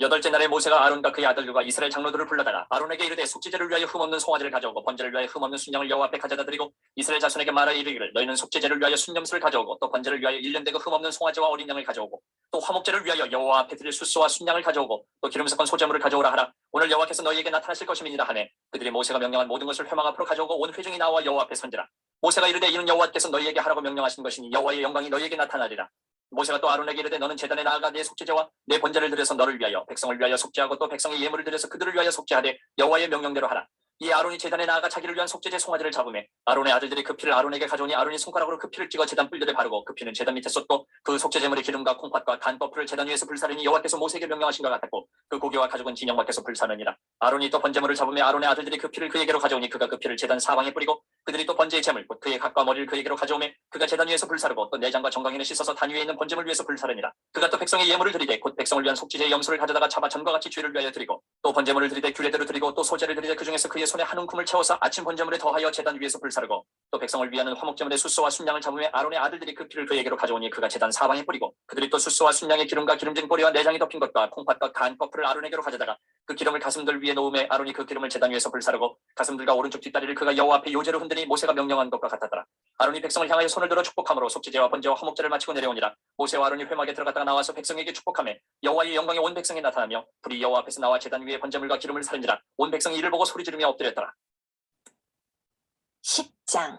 여덟째 날에 모세가 아론과 그의 아들들과 이스라엘 장로들을 불러다가 아론에게 이르되 속죄제를 위하여 흠없는 송아지를 가져오고 번제를 위하여 흠없는 순양을 여호와 앞에 가져다 드리고 이스라엘 자손에게 말하여 이르기를 너희는 속죄제를 위하여 순염소를 가져오고 또 번제를 위하여 1년 되고 흠없는 송아지와 어린 양을 가져오고 또 화목제를 위하여 여호와 앞에 드릴 숫소와 순양을 가져오고 또 기름 섞은 소제물을 가져오라 하라. 오늘 여호와께서 너희에게 나타나실 것임이니라 하네. 그들이 모세가 명령한 모든 것을 회막 앞으로 가져오고 온 회중이 나와 여호와 앞에 선지라. 모세가 이르되 이는 여호와께서 너희에게 하라고 명령하신 것이니 여호와의 영광이 너희에게 나타나리라. 모세가 또 아론에게 이르되 너는 제단에 나아가 내 속죄제와 내 번제를 드려서 너를 위하여 백성을 위하여 속죄하고 또 백성의 예물을 드려서 그들을 위하여 속죄하되 여호와의 명령대로 하라. 이 아론이 제단에 나아가 자기를 위한 속죄제 송아지를 잡으매 아론의 아들들이 그 피를 아론에게 가져오니 아론이 손가락으로 그 피를 찍어 제단 뿔들에 바르고 그 피는 제단 밑에 쏟고 그 속죄제물의 기름과 콩팥과 간 껍질을 제단 위에서 불사르니 여호와께서 모세에게 명령하신 것 같았고 그 고기와 가죽은 진영 밖에서 불사르니라. 아론이 또 번제물을 잡으며 아론의 아들들이 그 피를 그에게로 가져오니 그가 그 피를 제단 사방에 뿌리고 그들이 또 번제의 제물 곧 그의 각과 머리를 그에게로 가져오매 그가 제단 위에서 불사르고 또 내장과 정강이는 씻어서 단 위에 있는 번제물 위에서 불사르니라. 그가 또 백성의 예물을 드리되 곧 백성을 위한 속죄제의 염소를 가져다가 잡아 전과 같이 죄를 위하여 드리고 또 번제물을 드리되 규례대로 드리고 또 소제를 드리되 그 중에서 그의 손에 한 움큼을 채워서 아침 번제물에 더하여 제단 위에서 불사르고 또 백성을 위하는 화목제물의 숫소와 순양을 잡으며 아론의 아들들이 그 피를 그에게로 가져오니 그가 제단 사방에 뿌리고 그들이 또 숫소와 순양의 기름과 기름진 꼬리와 내장이 덮인 것과 콩팥과 간 껍질을 아론에게로 가져다가 그 기름을 가슴들 위에 놓음에 아론이 그 기름을 제단 위에서 불사르고 가슴들과 오른쪽 뒷다리를 그가 여호와 앞에 요제로 흔드니 모세가 명령한 것과 같았더라. 아론이 백성을 향하여 손을 들어 축복함으로 속죄제와 번제와 화목제를 마치고 내려오니라. 모세와 아론이 회막에 들어갔다가 나와서 백성에게 축복하며 여호와의 영광이 온 백성에 나타나며 불이 여호와 앞에서 나와 제단 위에 번제물과 기름을 사르니라. 온 백성이 이를 보고 소리 지르며 엎드렸더라. 10장.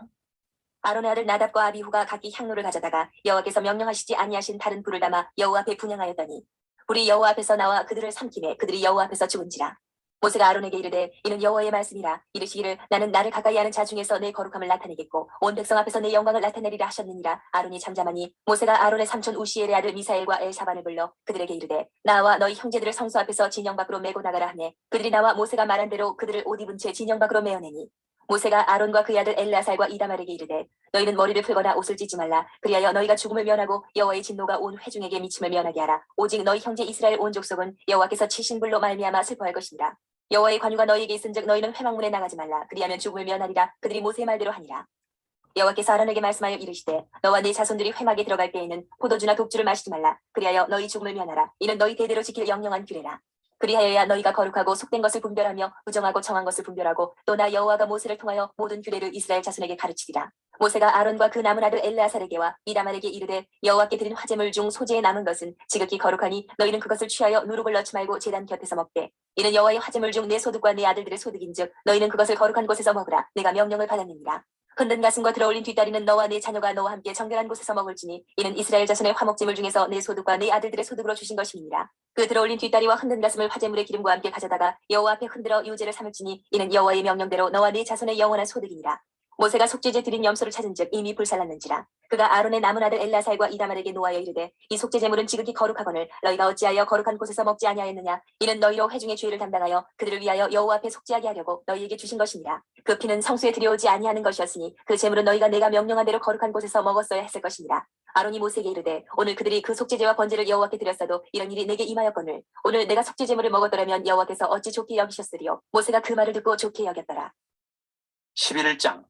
아론의 아들 나답과 아비후가 각기 향로를 가져다가 여호와께서 명령하시지 아니하신 다른 불을 담아 여호와 앞에 분향하였더니 불이 여호와 앞에서 나와 그들을 삼키매 그들이 여호와 앞에서 죽은지라. 모세가 아론에게 이르되 이는 여호와의 말씀이라. 이르시기를 나는 나를 가까이 하는 자 중에서 내 거룩함을 나타내겠고 온 백성 앞에서 내 영광을 나타내리라 하셨느니라. 아론이 잠잠하니 모세가 아론의 삼촌 우시엘의 아들 미사엘과 엘사반을 불러 그들에게 이르되 나와 너희 형제들을 성소 앞에서 진영 밖으로 메고 나가라 하매 그들이 나와 모세가 말한 대로 그들을 옷 입은 채 진영 밖으로 메어내니 모세가 아론과 그의 아들 엘라살과 이다말에게 이르되 너희는 머리를 풀거나 옷을 찢지 말라. 그리하여 너희가 죽음을 면하고 여호와의 진노가 온 회중에게 미침을 면하게 하라. 오직 너희 형제 이스라엘 온 족속은 여호와께서 치신 불로 말미암아 슬퍼할 것이니라. 여호와의 관유가 너희에게 있은즉 너희는 회막문에 나가지 말라. 그리하면 죽음을 면하리라. 그들이 모세의 말대로 하니라. 여호와께서 아론에게 말씀하여 이르시되 너와 네 자손들이 회막에 들어갈 때에는 포도주나 독주를 마시지 말라. 그리하여 너희 죽음을 면하라. 이는 너희 대대로 지킬 영영한 규례라. 그리하여야 너희가 거룩하고 속된 것을 분별하며 부정하고 정한 것을 분별하고 또 나 여호와가 모세를 통하여 모든 규례를 이스라엘 자손에게 가르치리라. 모세가 아론과 그 남은 아들 엘르아살에게와 이다말에게 이르되 여호와께 드린 화제물 중 소재에 남은 것은 지극히 거룩하니 너희는 그것을 취하여 누룩을 넣지 말고 제단 곁에서 먹되 이는 여호와의 화제물 중 내 소득과 내 아들들의 소득인즉 너희는 그것을 거룩한 곳에서 먹으라. 내가 명령을 받았느니라. 흔든 가슴과 들어올린 뒷다리는 너와 네 자녀가 너와 함께 정결한 곳에서 먹을지니 이는 이스라엘 자손의 화목제물 중에서 내 소득과 내 아들들의 소득으로 주신 것이니라. 그 들어올린 뒷다리와 흔든 가슴을 화제물의 기름과 함께 가져다가 여호와 앞에 흔들어 유제를 삼을지니 이는 여호와의 명령대로 너와 네 자손의 영원한 소득이니라. 모세가 속죄제 드린 염소를 찾은즉 이미 불살랐는지라. 그가 아론의 남은 아들 엘라살과 이다말에게 노하여 이르되 이 속죄 제물은 지극히 거룩하거늘 너희가 어찌하여 거룩한 곳에서 먹지 아니하였느냐. 이는 너희로 회중의 죄를 담당하여 그들을 위하여 여호와 앞에 속죄하게 하려고 너희에게 주신 것이니라. 그 피는 성소에 들여오지 아니하는 것이었으니 그 제물은 너희가 내가 명령한 대로 거룩한 곳에서 먹었어야 했을 것이니라. 아론이 모세에게 이르되 오늘 그들이 그 속죄제와 번제를 여호와께 드렸어도 이런 일이 내게 임하였거늘 오늘 내가 속죄 제물을 먹었더라면 여호와께서 어찌 좋게 여기셨으리요. 모세가 그 말을 듣고 좋게 여겼더라. 11장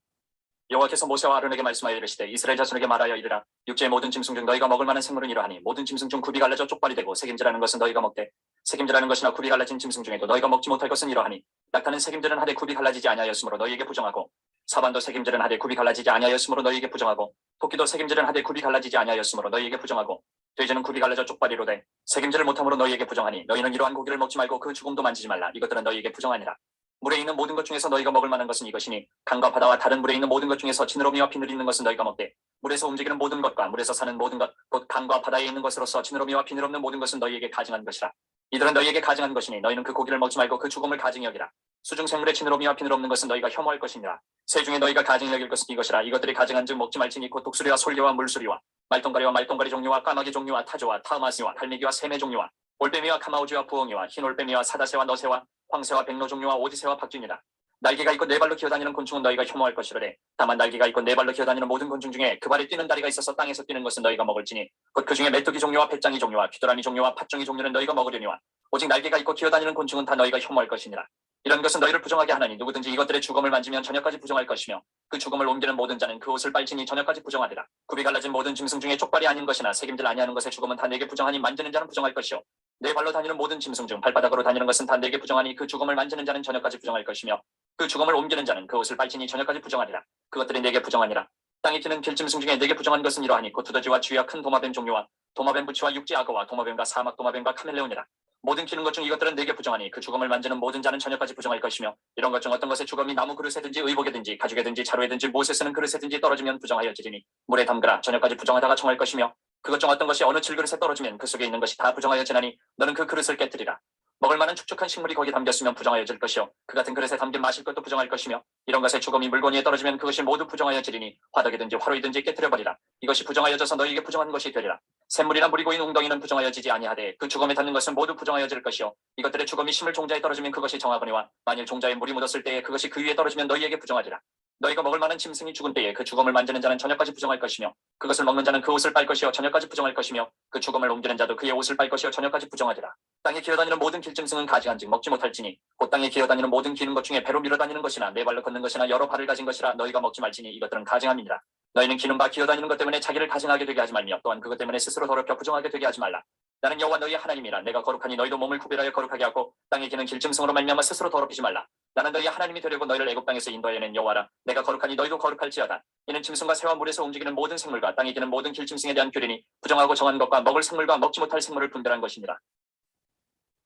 여호와께서 모세와 아론에게 말씀하여 이르시되 이스라엘 자손에게 말하여 이르라. 육지의 모든 짐승 중 너희가 먹을 만한 생물은 이러하니 모든 짐승 중 굽이 갈라져 쪽발이 되고 색임질하는 것은 너희가 먹되 색임질하는 것이나 굽이 갈라진 짐승 중에도 너희가 먹지 못할 것은 이러하니 낙타는 색임질은 하되 굽이 갈라지지 아니하였으므로 너희에게 부정하고 사반도 색임질은 하되 굽이 갈라지지 아니하였으므로 너희에게 부정하고 토끼도 색임질은 하되 굽이 갈라지지 아니하였으므로 너희에게 부정하고 돼지는 굽이 갈라져 쪽발이로되 색임질을 못함으로 너희에게 부정하니 너희는 이러한 고기를 먹지 말고 그 죽음도 만지지 말라. 이것들은 너희에게 부정하니라. 물에 있는 모든 것 중에서 너희가 먹을 만한 것은 이것이니 강과 바다와 다른 물에 있는 모든 것 중에서 지느러미와 비늘이 있는 것은 너희가 먹되 물에서 움직이는 모든 것과 물에서 사는 모든 것 곧 강과 바다에 있는 것으로서 지느러미와 비늘 없는 모든 것은 너희에게 가증한 것이라. 이들은 너희에게 가증한 것이니 너희는 그 고기를 먹지 말고 그 죽음을 가증히 여기라. 수중 생물의 지느러미와 비늘 없는 것은 너희가 혐오할 것이니라. 새 중에 너희가 가증히 여길 것은 이것이라. 이것들이 가증한 즉 먹지 말지니 곧 독수리와 솔개와 물수리와 말똥가리와 말똥가리 종류와 까마귀 종류와 타조와 타마스와 갈매기와 새매 종류와 올빼미와 카마우지와 부엉이와 흰 올빼미와 사다새와 너새와 황새와 백로 종류와 오지새와 박쥐니라. 날개가 있고 네 발로 기어다니는 곤충은 너희가 혐오할 것이로되 다만 날개가 있고 네 발로 기어다니는 모든 곤충 중에 그 발에 뛰는 다리가 있어서 땅에서 뛰는 것은 너희가 먹을지니 곧 그 중에 메뚜기 종류와 배짱이 종류와 귀뚜라미 종류와 팥종이 종류는 너희가 먹으려니와 오직 날개가 있고 기어다니는 곤충은 다 너희가 혐오할 것이니라. 이런 것은 너희를 부정하게 하나니 누구든지 이것들의 죽음을 만지면 저녁까지 부정할 것이며 그 죽음을 옮기는 모든 자는 그 옷을 빨지니 저녁까지 부정하리라. 굽이 갈라진 모든 짐승 중에 쪽발이 아닌 것이나 색임질 아니하는 것의 죽음은 다 내게 부정하니 만지는 자는 부정할 것이요 네 발로 다니는 모든 짐승 중 발바닥으로 다니는 것은 다 내게 부정하니 그 죽음을 만지는 자는 저녁까지 부정할 것이며 그 죽음을 옮기는 자는 그 옷을 빨지니 저녁까지 부정하리라. 그것들이 내게 부정하니라. 땅에 뛰는 길짐승 중에 내게 부정한 것은 이러하니 곧 두더지와 쥐와 큰 도마뱀 종류와 도마뱀 부치와 육지 악어와 도마뱀과 사막 도마뱀과 카멜레온이라. 모든 기는 것 중 이것들은 내게 부정하니 그 죽음을 만지는 모든 자는 저녁까지 부정할 것이며 이런 것 중 어떤 것의 죽음이 나무 그릇에든지 의복에든지 가죽에든지 자루에든지 못에 쓰는 그릇에든지 떨어지면 부정하여지리니 물에 담그라. 저녁까지 부정하다가 정할 것이며 그것 중 어떤 것이 어느 질그릇에 떨어지면 그 속에 있는 것이 다 부정하여지나니 너는 그 그릇을 깨뜨리라. 먹을 만한 축축한 식물이 거기 담겼으면 부정하여질 것이요 그 같은 그릇에 담긴 마실 것도 부정할 것이며 이런 것의 죽음이 물건 위에 떨어지면 그것이 모두 부정하여지리니 화덕이든지 화로이든지 깨뜨려버리라. 이것이 부정하여져서 너희에게 부정한 것이 되리라. 샘물이나 물이 고인 웅덩이는 부정하여지지 아니하되 그 죽음에 닿는 것은 모두 부정하여질 것이요 이것들의 죽음이 심을 종자에 떨어지면 그것이 정하거니와 만일 종자에 물이 묻었을 때에 그것이 그 위에 떨어지면 너희에게 부정하리라. 너희가 먹을 만한 짐승이 죽은 때에 그 죽음을 만지는 자는 저녁까지 부정할 것이며 그것을 먹는 자는 그 옷을 빨 것이요 저녁까지 부정할 것이며 그 죽음을 옮기는 자도 그의 옷을 빨 것이요 저녁까지 부정하리라. 땅에 기어다니는 모든 길짐승은 가지간즉 먹지 못할지니 곧 땅에 기어다니는 모든 기는 것 중에 배로 밀어다니는 것이나 네 발로 걷는 것이나 여러 발을 가진 것이라 너희가 먹지 말지니 이것들은 가증함이니라. 너희는 기는 바 기어다니는 것 때문에 자기를 가증하게 되게 하지 말며 또한 그것 때문에 스스로 더럽혀 부정하게 되게 하지 말라. 나는 여호와 너희의 하나님이라. 내가 거룩하니 너희도 몸을 구별하여 거룩하게 하고 땅에 기는 길짐승으로 말미암아 스스로 더럽히지 말라. 나는 너희의 하나님이 되려고 너희를 애굽 땅에서 인도하여낸 여호와라. 내가 거룩하니 너희도 거룩할지어다. 이는 짐승과 새와 물에서 움직이는 모든 생물과 땅에 기는 모든 길짐승에 대한 규례니 부정하고 정한 것과 먹을 생물과 먹지 못할 생물을 분별한 것이니라.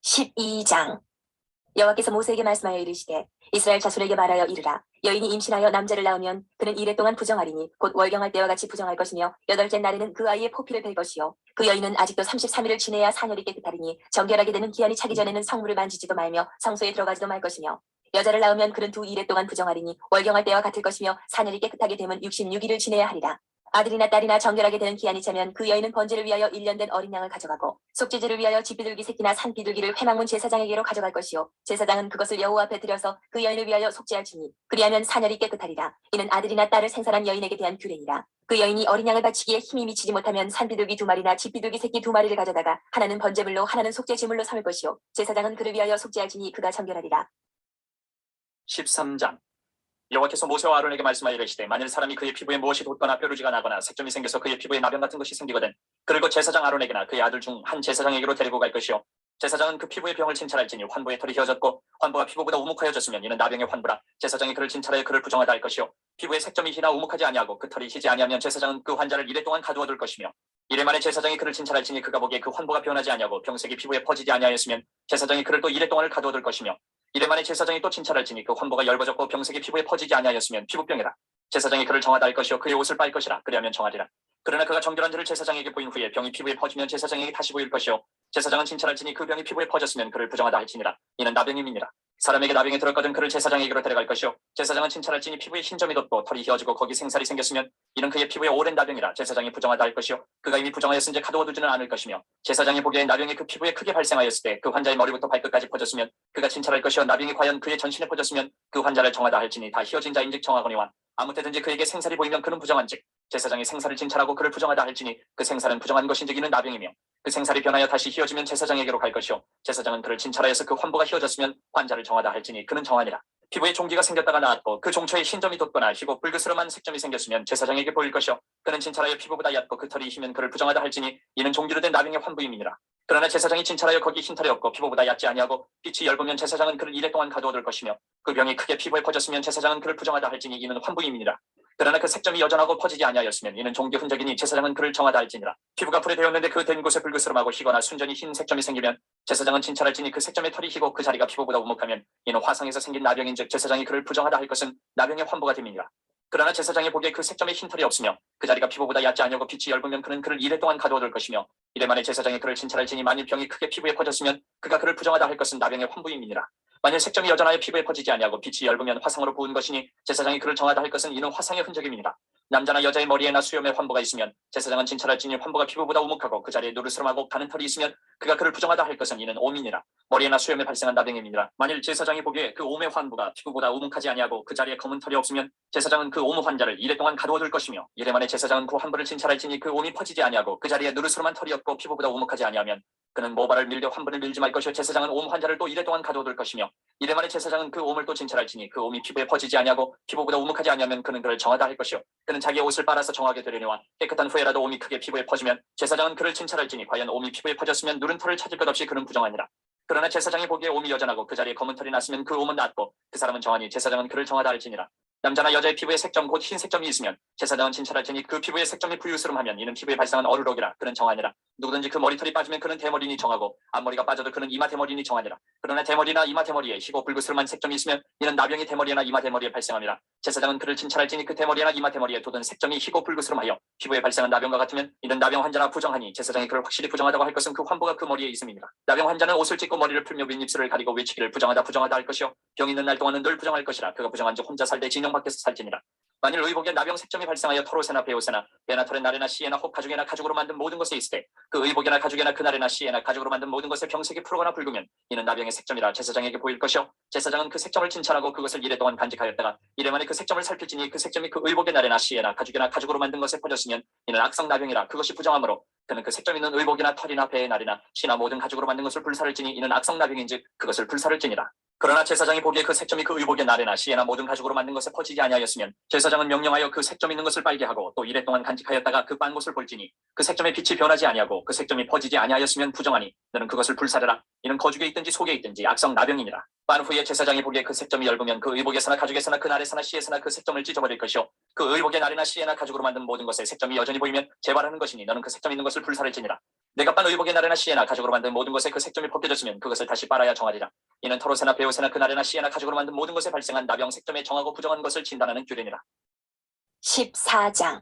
12장 여호와께서 모세에게 말씀하여 이르시되 이스라엘 자손에게 말하여 이르라. 여인이 임신하여 남자를 낳으면 그는 이래 동안 부정하리니 곧 월경할 때와 같이 부정할 것이며 여덟째 날에는 그 아이의 포피를 뺄 것이요 그 여인은 아직도 33일을 지내야 사녀리 깨끗하리니 정결하게 되는 기한이 차기 전에는 성물을 만지지도 말며 성소에 들어가지도 말 것이며 여자를 낳으면 그는 두 일에 동안 부정하리니 월경할 때와 같을 것이며 사녀리 깨끗하게 되면 66일을 지내야 하리라. 아들이나 딸이나 정결하게 되는 기한이 차면 그 여인은 번제를 위하여 1년 된 어린 양을 가져가고 속죄제를 위하여 쥐비둘기 새끼나 산비둘기를 회막문 제사장에게로 가져갈 것이요 제사장은 그것을 여호와 앞에 들여서 그 여인을 위하여 속죄할지니 그리하면 사녀리 깨끗하리라. 이는 아들이나 딸을 생산한 여인에게 대한 규례니라. 그 여인이 어린 양을 바치기에 힘이 미치지 못하면 산비둘기 2마리나 쥐비둘기 새끼 2마리를 가져다가 하나는 번제물로 하나는 속죄제물로 삼을 것이요 제사장은 그를 위하여 속죄할지니 그가 정결하리라. 13장 여호와께서 모세와 아론에게 말씀하여 이르시되 만일 사람이 그의 피부에 무엇이 돋거나 뾰루지가 나거나 색점이 생겨서 그의 피부에 나병 같은 것이 생기거든 그를 곧 제사장 아론에게나 그의 아들 중 한 제사장에게로 데리고 갈 것이요 제사장은 그 피부의 병을 진찰할지니 환부의 털이 휘어졌고 환부가 피부보다 우묵하여졌으면 이는 나병의 환부라. 제사장이 그를 진찰하여 그를 부정하다 할 것이요 피부에 색점이 희나 우묵하지 아니하고 그 털이 희지 아니하면 제사장은 그 환자를 이래 동안 가두어 둘 것이며 이래 만에 제사장이 그를 진찰할지니 그가 보기에 그 환부가 변하지 아니하고 병색이 피부에 퍼지지 아니하였으면 제사장이 그를 또 이래 동안을 가두어 둘 것이며 이래 만에 제사장이 또 진찰할지니 그 환부가 엷어졌고 병색이 피부에 퍼지지 아니하였으면 피부병이라. 제사장이 그를 정하다 할 것이요 그의 옷을 빨 것이라. 그리하면 정하리라. 그러나 그가 정결한 죄를 제사장에게 보인 후에 병이 피부에 퍼지면 제사장에게 다시 보일 것이요 제사장은 진찰할지니 그 병이 피부에 퍼졌으면 그를 부정하다 할지니라. 이는 나병임이니라. 사람에게 나병이 들었거든 그를 제사장에게로 데려갈 것이요 제사장은 진찰할지니 피부에 흰 점이 돋고 털이 휘어지고 거기 생살이 생겼으면 이는 그의 피부에 오랜 나병이라. 제사장이 부정하다 할 것이요 그가 이미 부정하였은지 가두어두지는 않을 것이며 제사장이 보기에 나병이 그 피부에 크게 발생하였을 때 그 환자의 머리부터 발끝까지 퍼졌으면 그가 진찰할 것이요 나병이 과연 그의 전신에 퍼졌으면 그 환자를 정하다 할지니 다 휘어진 자인즉 정하거니와 아무 때든지 그에게 생살이 보이면 그는 부정한즉 제사장이 생살을 진찰하고 그를 부정하다 할지니 그 생살은 부정한 것인즉 이는 나병이며 그 생살이 변하여 다시 휘어지면 제사장에게로 갈 것이요 제사장은 그를 진찰하여서 그 환부가 휘어졌으면 환자를 정하다 할지니 그는 정하니라. 피부에 종기가 생겼다가 나았고 그 종초에 흰점이 돋거나 휘고 붉으스름한 색점이 생겼으면 제사장에게 보일 것이요 그는 진찰하여 피부보다 얕고 그 털이 희면 그를 부정하다 할지니 이는 종기로 된 나병의 환부임이니라. 그러나 제사장이 진찰하여 거기 흰털이 없고 피부보다 얕지 아니하고 빛이 엷으면 제사장은 그를 이래 동안 가두어둘 것이며 그 병이 크게 피부에 퍼졌으면 제사장은 그를 부정하다 할지니 이는 환부임이니라. 그러나 그 색점이 여전하고 퍼지지 아니하였으면 이는 종기 흔적이니 제사장은 그를 정하다 할지니라. 피부가 불에 데었는데 그 된 곳에 붉으스름하고 희거나 순전히 흰 색점이 생기면 제사장은 진찰할지니 그 색점에 털이 희고 그 자리가 피부보다 우묵하면 이는 화상에서 생긴 나병인즉 제사장이 그를 부정하다 할 것은 나병의 환부가 됨이니라. 그러나 제사장이 보기에 그 색점에 흰털이 없으며 그 자리가 피부보다 얕지 아니하고 빛이 엷으면 그는 그를 이래 동안 가두어둘 것이며 이래 만에 제사장이 그를 진찰할지니 만일 병이 크게 피부에 퍼졌으면 그가 그를 부정하다 할 것은 나병의 환부임이니라. 만일 색점이 여전하여 피부에 퍼지지 아니하고 빛이 엷으면 화상으로 부은 것이니 제사장이 그를 정하다 할 것은 이는 화상의 흔적임이니라. 남자나 여자의 머리에나 수염에 환부가 있으면 제사장은 진찰할지니 환부가 피부보다 우묵하고 그 자리에 누르스름하고 가는 털이 있으면 그가 그를 부정하다 할 것은 이는 옴이니라. 머리에나 수염에 발생한 나병임이니라. 만일 제사장이 보기에 그 옴의 환부가 피부보다 우묵하지 아니하고 그 자리에 검은 털이 없으면 제사장은 그 옴 환자를 이래 동안 가두어둘 것이며 이래 만에 제사장은 그 환부를 진찰할지니 그 옴이 퍼지지 아니하고 그 자리에 누르스름한 털이 없고 피부보다 우묵하지 아니하면 그는 모발을 밀려 환부를 밀지 말 것이요 제사장은 옴 환자를 또 이래 동안 가두어둘 것이며 이래 만에 제사장은 그 옴을 또 진찰할지니 그 옴이 피부에 퍼지지 아니하고 피부보다 우묵하지 아니하면 그는 그를 정하다 할 것이요 그는 자기의 옷을 빨아서 정하게 되려니와 깨끗한 후에라도 옴이 크게 피부에 퍼지면 제사장은 그를 진찰할지니 과연 옴이 피부에 퍼졌으면 누른 털을 찾을 것 없이 그는 부정하니라. 그러나 제사장이 보기에 옴이 여전하고 그 자리에 검은 털이 났으면 그 옴은 낫고 그 사람은 정하니 제사장은 그를 정하다 할지니라. 남자나 여자의 피부에 색점 곧 흰 색점이 있으면 제사장은 진찰할지니 그 피부에 색점이 부유스름하면 이는 피부에 발생한 어루록이라. 그는 정하니라. 누구든지 그 머리털이 빠지면 그는 대머리니 정하고 앞머리가 빠져도 그는 이마 대머리니 정하니라. 그러나 대머리나 이마 대머리에 희고 붉으스름한 색점이 있으면 이는 나병이 대머리나 이마 대머리에 발생함이라. 제사장은 그를 진찰할지니 그 대머리나 이마 대머리에 돋은 색점이 희고 붉으스름하여 피부에 발생한 나병과 같으면 이는 나병 환자나 부정하니 제사장이 그를 확실히 부정하다고 할 것은 그 환부가 그 머리에 있음이니라. 나병 환자는 옷을 찢고 머리를 풀며 윗입술을 가리고 외치기를 부정하다 부정하다 할 것이요 병 있는 날 동안은 늘 부정할 것이라. 그가 부정한즉 혼자 살되 진영 밖에서 살지니라. 만일 의복에 나병 색점이 발생하여 털옷에나 베옷에나 배나 털에 날에나 씨에나 혹 가죽에나 가죽으로 만든 모든 것에 있을 때 그 의복에나 가죽에나 그날에나 씨에나 가죽으로 만든 모든 것에 병색이 푸르거나 붉으면 이는 나병의 색점이라. 제사장에게 보일 것이요 제사장은 그 색점을 진찰하고 그것을 이래 동안 간직하였다가 이래 만에 그 색점을 살필지니 그 색점이 그 의복의 날에나 씨에나 가죽에나 가죽으로 만든 것에 퍼졌으면 이는 악성 나병이라. 그것이 부정하므로 그는 그 색점 있는 의복이나 털이나 배의 날이나 씨나 모든 가죽으로 만든 것을 불사를지니 이는 악성 나병인즉 그것을 불사를지니라. 그러나 제사장이 보기에 그 색점이 그 의복의 날에나 씨에나 모든 가죽으로 만든 것에 퍼지지 아니하였으면 제사장은 명령하여 그 색점 있는 것을 빨게 하고 또 이래 동안 간직하였다가 그 빤 것을 볼지니 그 색점의 빛이 변하지 아니하고 그 색점이 퍼지지 아니하였으면 부정하니 너는 그것을 불사르라. 이는 거죽에 있든지 속에 있든지 악성 나병이니라. 빤 후에 제사장이 보기에 그 색점이 엷으면 그 의복에서나 가죽에서나 그 날에서나 씨에서나 그 색점을 찢어버릴 것이요 그 의복의 날에나 씨에나 가죽으로 만든 모든 것에 색점이 여전히 보이면 재발하는 것이니 너는 그 색점 있는 것을 불사를지니라. 내가 빤 의복의 날에나 씨에나 가죽으로 만든 모든 것에 그 색점이 벗겨졌으면 그것을 다시 빨아야 정하리라. 이는 털옷에나 베옷에나 그 날에나 씨에나 가죽으로 만든 모든 것에 발생한 나병 색점에 정하고 부정한 것을 진단하는 규례니라. 14장.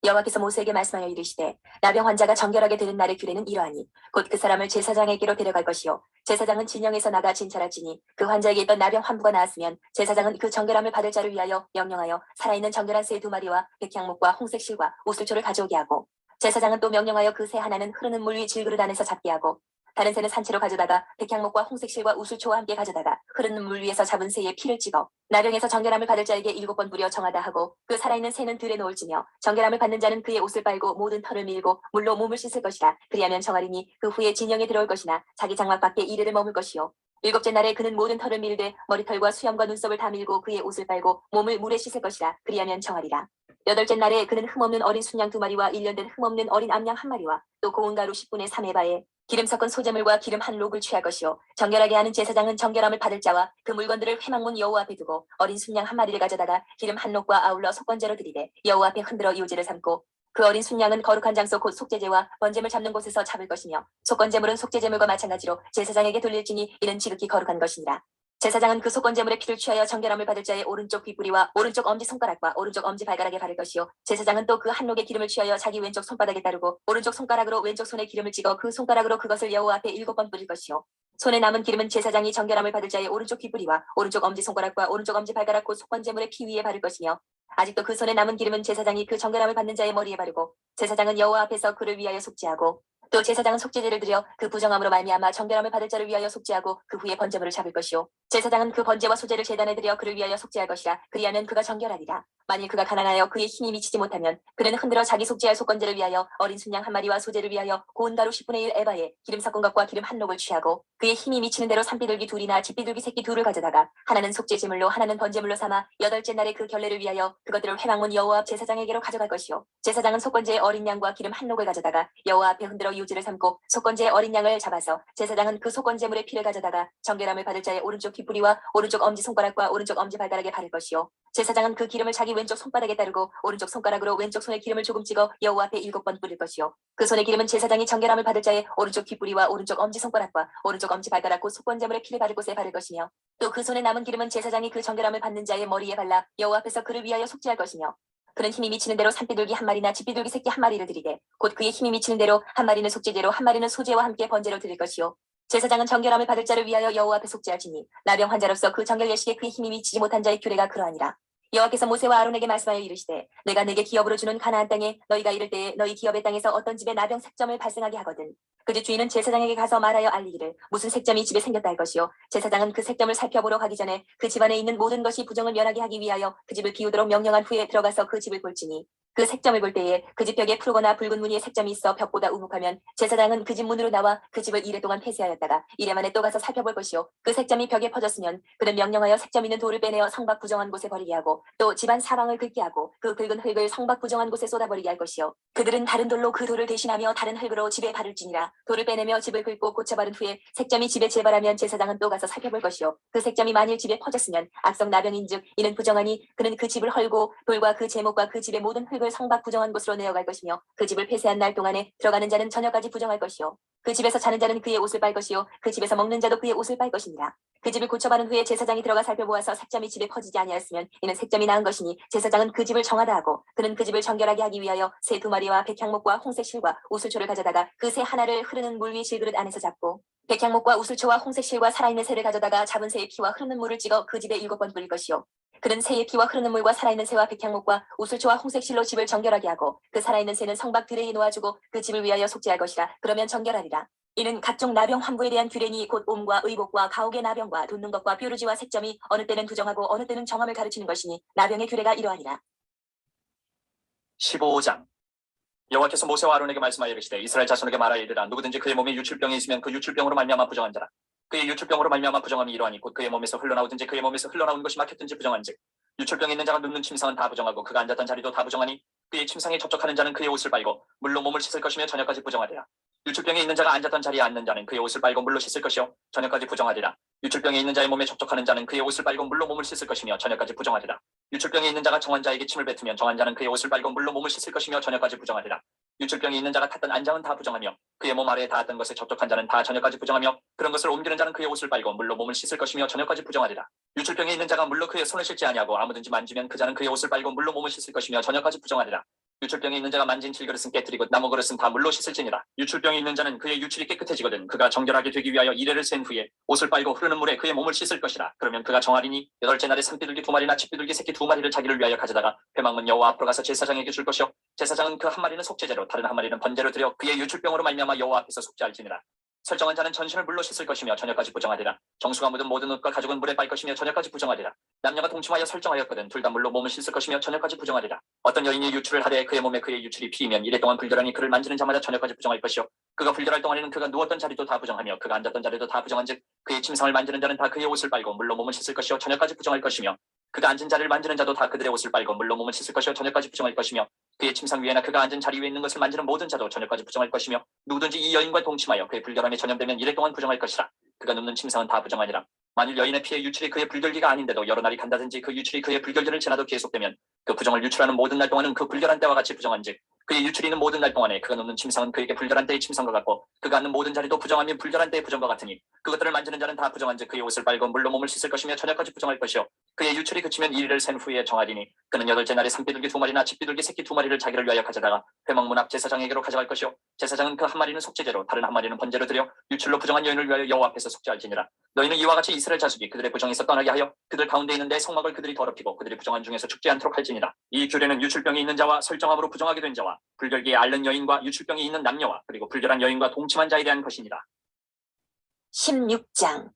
여호와께서 모세에게 말씀하여 이르시되 나병 환자가 정결하게 되는 날의 규례는 이러하니 곧 그 사람을 제사장에게로 데려갈 것이요 제사장은 진영에서 나가 진찰할지니 그 환자에게 있던 나병 환부가 나았으면 제사장은 그 정결함을 받을 자를 위하여 명령하여 살아있는 정결한 새 2마리와 백향목과 홍색 실과 우슬초를 가져오게 하고 제사장은 또 명령하여 그 새 하나는 흐르는 물 위 질그릇 안에서 잡게 하고 다른 새는 산채로 가져다가 백향목과 홍색 실과 우슬초와 함께 가져다가 흐르는 물 위에서 잡은 새의 피를 찍어 나병에서 정결함을 받을 자에게 7번 뿌려 정하다 하고 그 살아있는 새는 들에 놓을지며 정결함을 받는 자는 그의 옷을 빨고 모든 털을 밀고 물로 몸을 씻을 것이라. 그리하면 정하리니 그 후에 진영에 들어올 것이나 자기 장막 밖에 이르를 머물 것이요 7째 날에 그는 모든 털을 밀되 머리털과 수염과 눈썹을 다 밀고 그의 옷을 빨고 몸을 물에 씻을 것이라. 그리하면 정하리라. 8째 날에 그는 흠없는 어린 순양 2마리와 1년 된 흠없는 어린 암양 1마리와 또 고운 가루 10분의 3의 바에 기름 섞은 소재물과 기름 한 록을 취할 것이요 정결하게 하는 제사장은 정결함을 받을 자와 그 물건들을 회막문 여호와 앞에 두고 어린 순양 1마리를 가져다가 기름 한 록과 아울러 속건제로 드리되 여호와 앞에 흔들어 이오제를 삼고 그 어린 순양은 거룩한 장소 곧 속죄제와 번제물 잡는 곳에서 잡을 것이며 속건제물은 속죄제물과 마찬가지로 제사장에게 돌릴지니 이는 지극히 거룩한 것이니라. 제사장은 그 속건제물의 피를 취하여 정결함을 받을 자의 오른쪽 귓부리와 오른쪽 엄지손가락과 오른쪽 엄지발가락에 바를 것이요 제사장은 또 그 한록의 기름을 취하여 자기 왼쪽 손바닥에 따르고 오른쪽 손가락으로 왼쪽 손에 기름을 찍어 그 손가락으로 그것을 여호와 앞에 7번 뿌릴 것이요 손에 남은 기름은 제사장이 정결함을 받을 자의 오른쪽 귓부리와 오른쪽 엄지손가락과 오른쪽 엄지발가락 곧 속건제물의 피 위에 바를 것이며 아직도 그 손에 남은 기름은 제사장이 그 정결함을 받는 자의 머리에 바르고 제사장은 여호와 앞에서 그를 위하여 속죄하고 또 제사장은 속죄제를 드려 그 부정함으로 말미암아 정결함을 받을 자를 위하여 속죄하고 그 후에 번제물을 잡을 것이요 제사장은 그 번제와 소제를 제단에 드려 그를 위하여 속죄할 것이라 그리하면 그가 정결하리라. 만일 그가 가난하여 그의 힘이 미치지 못하면 그는 흔들어 자기 속죄할 속건제를 위하여 어린 순양 한 마리와 소제를 위하여 고운 가루 10분의 1 에바에 기름 섞은 것과 기름 한 녹을 취하고 그의 힘이 미치는 대로 산비둘기 둘이나 집비둘기 새끼 둘을 가져다가 하나는 속죄제물로 하나는 번제물로 삼아 8째 날에 그 결례를 위하여 그것들을 회막문 여호와 앞 제사장에게로 가져갈 것이요 제사장은 속건제의 어린 양과 기름 한 녹을 가져다가 여호와 앞에 흔들어 유지를 삼고 속건제의 어린 양을 잡아서 제사장은 그 속건제물의 피를 가져다가 정결함을 받을 자의 오른쪽 귓부리와 오른쪽 엄지손가락과 오른쪽 엄지발가락에 바를 것이요 제사장은 그 기름을 자기 왼쪽 손바닥에 따르고 오른쪽 손가락으로 왼쪽 손에 기름을 조금 찍어 여호와 앞에 7번 뿌릴 것이요 그 손의 기름은 제사장이 정결함을 받을 자의 오른쪽 귓부리와 오른쪽 엄지손가락과 오른쪽 엄지발가락 곧 속건제물의 피를 바를 곳에 바를 것이며 또 그 손에 남은 기름은 제사장이 그 정결함을 받는 자의 머리에 발라 여호와 앞에서 그를 위하여 속죄할 것이며 그는 힘이 미치는 대로 산비둘기 한 마리나 집비둘기 새끼 한 마리를 드리되 곧 그의 힘이 미치는 대로 한 마리는 속죄제로 한 마리는 소제와 함께 번제로 드릴 것이요 제사장은 정결함을 받을 자를 위하여 여호와 앞에 속죄할지니 나병 환자로서 그 정결 예식에 그의 힘이 미치지 못한 자의 규례가 그러하니라. 여호와께서 모세와 아론에게 말씀하여 이르시되 내가 내게 기업으로 주는 가나안 땅에 너희가 이를 때에 너희 기업의 땅에서 어떤 집에 나병 색점을 발생하게 하거든 그 집 주인은 제사장에게 가서 말하여 알리기를 무슨 색점이 집에 생겼다 할 것이요 제사장은 그 색점을 살펴보러 가기 전에 그 집안에 있는 모든 것이 부정을 면하게 하기 위하여 그 집을 비우도록 명령한 후에 들어가서 그 집을 볼지니 그 색점을 볼 때에 그 집 벽에 푸르거나 붉은 무늬의 색점이 있어 벽보다 우묵하면 제사장은 그 집 문으로 나와 그 집을 이래 동안 폐쇄하였다가 이래 만에 또 가서 살펴볼 것이요 그 색점이 벽에 퍼졌으면 그는 명령하여 색점 있는 돌을 빼내어 성박 부정한 곳에 버리게 하고 또 집안 사방을 긁게 하고 그 긁은 흙을 성박 부정한 곳에 쏟아버리게 할 것이요 그들은 다른 돌로 그 돌을 대신하며 다른 흙으로 집에 바를지니라. 돌을 빼내며 집을 긁고 고쳐 바른 후에 색점이 집에 재발하면 제사장은 또 가서 살펴볼 것이요 그 색점이 만일 집에 퍼졌으면 악성 나병인즉 이는 부정하니 그는 그 집을 헐고 돌과 그 제목과 그 집의 모든 흙을 성박 부정한 곳으로 내어갈 것이며 그 집을 폐쇄한 날 동안에 들어가는 자는 저녁까지 부정할 것이요 그 집에서 자는 자는 그의 옷을 빨 것이요 그 집에서 먹는 자도 그의 옷을 빨 것이니라. 그 집을 고쳐 바른 후에 제사장이 들어가 살펴보아서 색점이 집에 퍼지지 아니하였으면 이는 색점이 나은 것이니 제사장은 그 집을 정하다 하고 그는 그 집을 정결하게 하기 위하여 새 2마리와 백향목과 홍색 실과 우슬초를 가져다가 그 새 하나를 흐르는 물 위 실그릇 안에서 잡고 백향목과 우슬초와 홍색 실과 살아있는 새를 가져다가 잡은 새의 피와 흐르는 물을 찍어 그 집에 7번 뿌릴 것이요 그는 새의 피와 흐르는 물과 살아있는 새와 백향목과 우슬초와 홍색 실로 집을 정결하게 하고 그 살아있는 새는 성박 드레에 놓아주고 그 집을 위하여 속죄할 것이라. 그러면 정결하리라. 이는 각종 나병 환부에 대한 규례니 곧 옴과 의복과 가옥의 나병과 돋는 것과 뾰루지와 색점이 어느 때는 부정하고 어느 때는 정함을 가르치는 것이니 나병의 규례가 이러하니라. 15장 여호와께서 모세와 아론에게 말씀하여 이르시되 이스라엘 자손에게 말하여 이르라 누구든지 그의 몸에 유출병이 있으면 그 유출병으로 말미암아 부정한 자라. 그의 유출병으로 말미암아 부정함이 이러하니 곧 그의 몸에서 흘러나오든지 그의 몸에서 흘러나온 것이 막혔든지 부정한즉 유출병이 있는 자가 눕는 침상은 다 부정하고 그가 앉았던 자리도 다 부정하니 그의 침상에 접촉하는 자는 그의 옷을 빨고 물로 몸을 씻을 것이며 저녁까지 부정하리라. 유출병이 있는 자가 앉았던 자리에 앉는 자는 그의 옷을 빨고 물로 씻을 것이요 저녁까지 부정하리라. 유출병이 있는 자의 몸에 접촉하는 자는 그의 옷을 빨고 물로 몸을 씻을 것이며 저녁까지 부정하리라. 유출병이 있는 자가 정한 자에게 침을 뱉으면 정한 자는 그의 옷을 빨고 물로 몸을 씻을 것이며 저녁까지 부정하리라. 유출병이 있는 자가 탔던 안장은 다 부정하며 그의 몸 아래에 닿았던 것에 접촉한 자는 다 저녁까지 부정하며 그런 것을 옮기는 자는 그의 옷을 빨고 물로 몸을 씻을 것이며 저녁까지 부정하리라. 유출병이 있는 자가 물로 그의 손을 씻지 아니하고 아무든지 만지면 그 자는 그의 옷을 빨고 물로 몸을 씻을 것이며 저녁까지 부정하리라. 유출병이 있는 자가 만진 질그릇은 깨뜨리고 나무 그릇은 다 물로 씻을지니라. 유출병이 있는 자는 그의 유출이 깨끗해지거든 그가 정결하게 되기 위하여 이레를 센 후에 옷을 빨고 흐르는 물에 그의 몸을 씻을 것이라. 그러면 그가 정하리니 8째 날에 산비둘기 2마리나 집비둘기 새끼 2마리를 자기를 위하여 가져다가 회막문 여호와 앞으로 가서 제사장에게 줄 것이요 제사장은 그 한 마리는 속죄제로 다른 한 마리는 번제로 드려 그의 유출병으로 말미암아 여호와 앞에서 속죄할지니라. 설정한 자는 전신을 물로 씻을 것이며 저녁까지 부정하리라. 정수가 묻은 모든 옷과 가죽은 물에 빨 것이며 저녁까지 부정하리라. 남녀가 동침하여 설정하였거든 둘 다 물로 몸을 씻을 것이며 저녁까지 부정하리라. 어떤 여인이 유출을 하되 그의 몸에 그의 유출이 피이면 이래 동안 불결하니 그를 만지는 자마다 저녁까지 부정할 것이요 그가 불결할 동안에는 그가 누웠던 자리도 다 부정하며 그가 앉았던 자리도 다 부정한즉 그의 침상을 만지는 자는 다 그의 옷을 빨고 물로 몸을 씻을 것이요 저녁까지 부정할 것이며 그가 앉은 자리를 만지는 자도 다 그들의 옷을 빨고 물로 몸을 씻을 것이요 저녁까지 부정할 것이며 그의 침상 위에나 그가 앉은 자리 위에 있는 것을 만지는 모든 자도 저녁까지 부정할 것이며 누구든지 이 여인과 동침하여 그의 불결함에 전염되면 이래 동안 부정할 것이라. 그가 눕는 침상은 다 부정하니라. 만일 여인의 피의 유출이 그의 불결기가 아닌데도 여러 날이 간다든지 그 유출이 그의 불결기를 지나도 계속되면 그 부정을 유출하는 모든 날 동안은 그 불결한 때와 같이 부정한즉 그의 유출이 있는 모든 날 동안에 그가 놓는 침상은 그에게 불결한 때의 침상과 같고 그가 앉는 모든 자리도 부정하면 불결한 때의 부정과 같으니 그것들을 만지는 자는 다 부정한즉 그의 옷을 빨고 물로 몸을 씻을 것이며 저녁까지 부정할 것이요 그의 유출이 그치면 1일을 센 후에 정하리니 그는 8째 날에 산비둘기 2마리나 집비둘기 새끼 2마리를 자기를 위하여 가져다가 회막문 앞 제사장에게로 가져갈 것이요 제사장은 그 1마리는 속죄제로 다른 1마리는 번제로 드려 유출로 부정한 여인을 위하여 여호와 앞에서 속죄할지니라. 너희는 이와 같이 이스라엘 자손이 그들의 부정에서 떠나게 하여 그들 가운데 있는 내 성막을 그들이 더럽히고 그들이 부정한 중에서 죽지 않도록 할지니라. 이 규례는 유출병이 있는 자와 설정함으로 부정하게 된 자와 불결기에 앓는 여인과 유출병이 있는 남녀와 그리고 불결한 여인과 동침한 자에 대한 것이니라. 16장.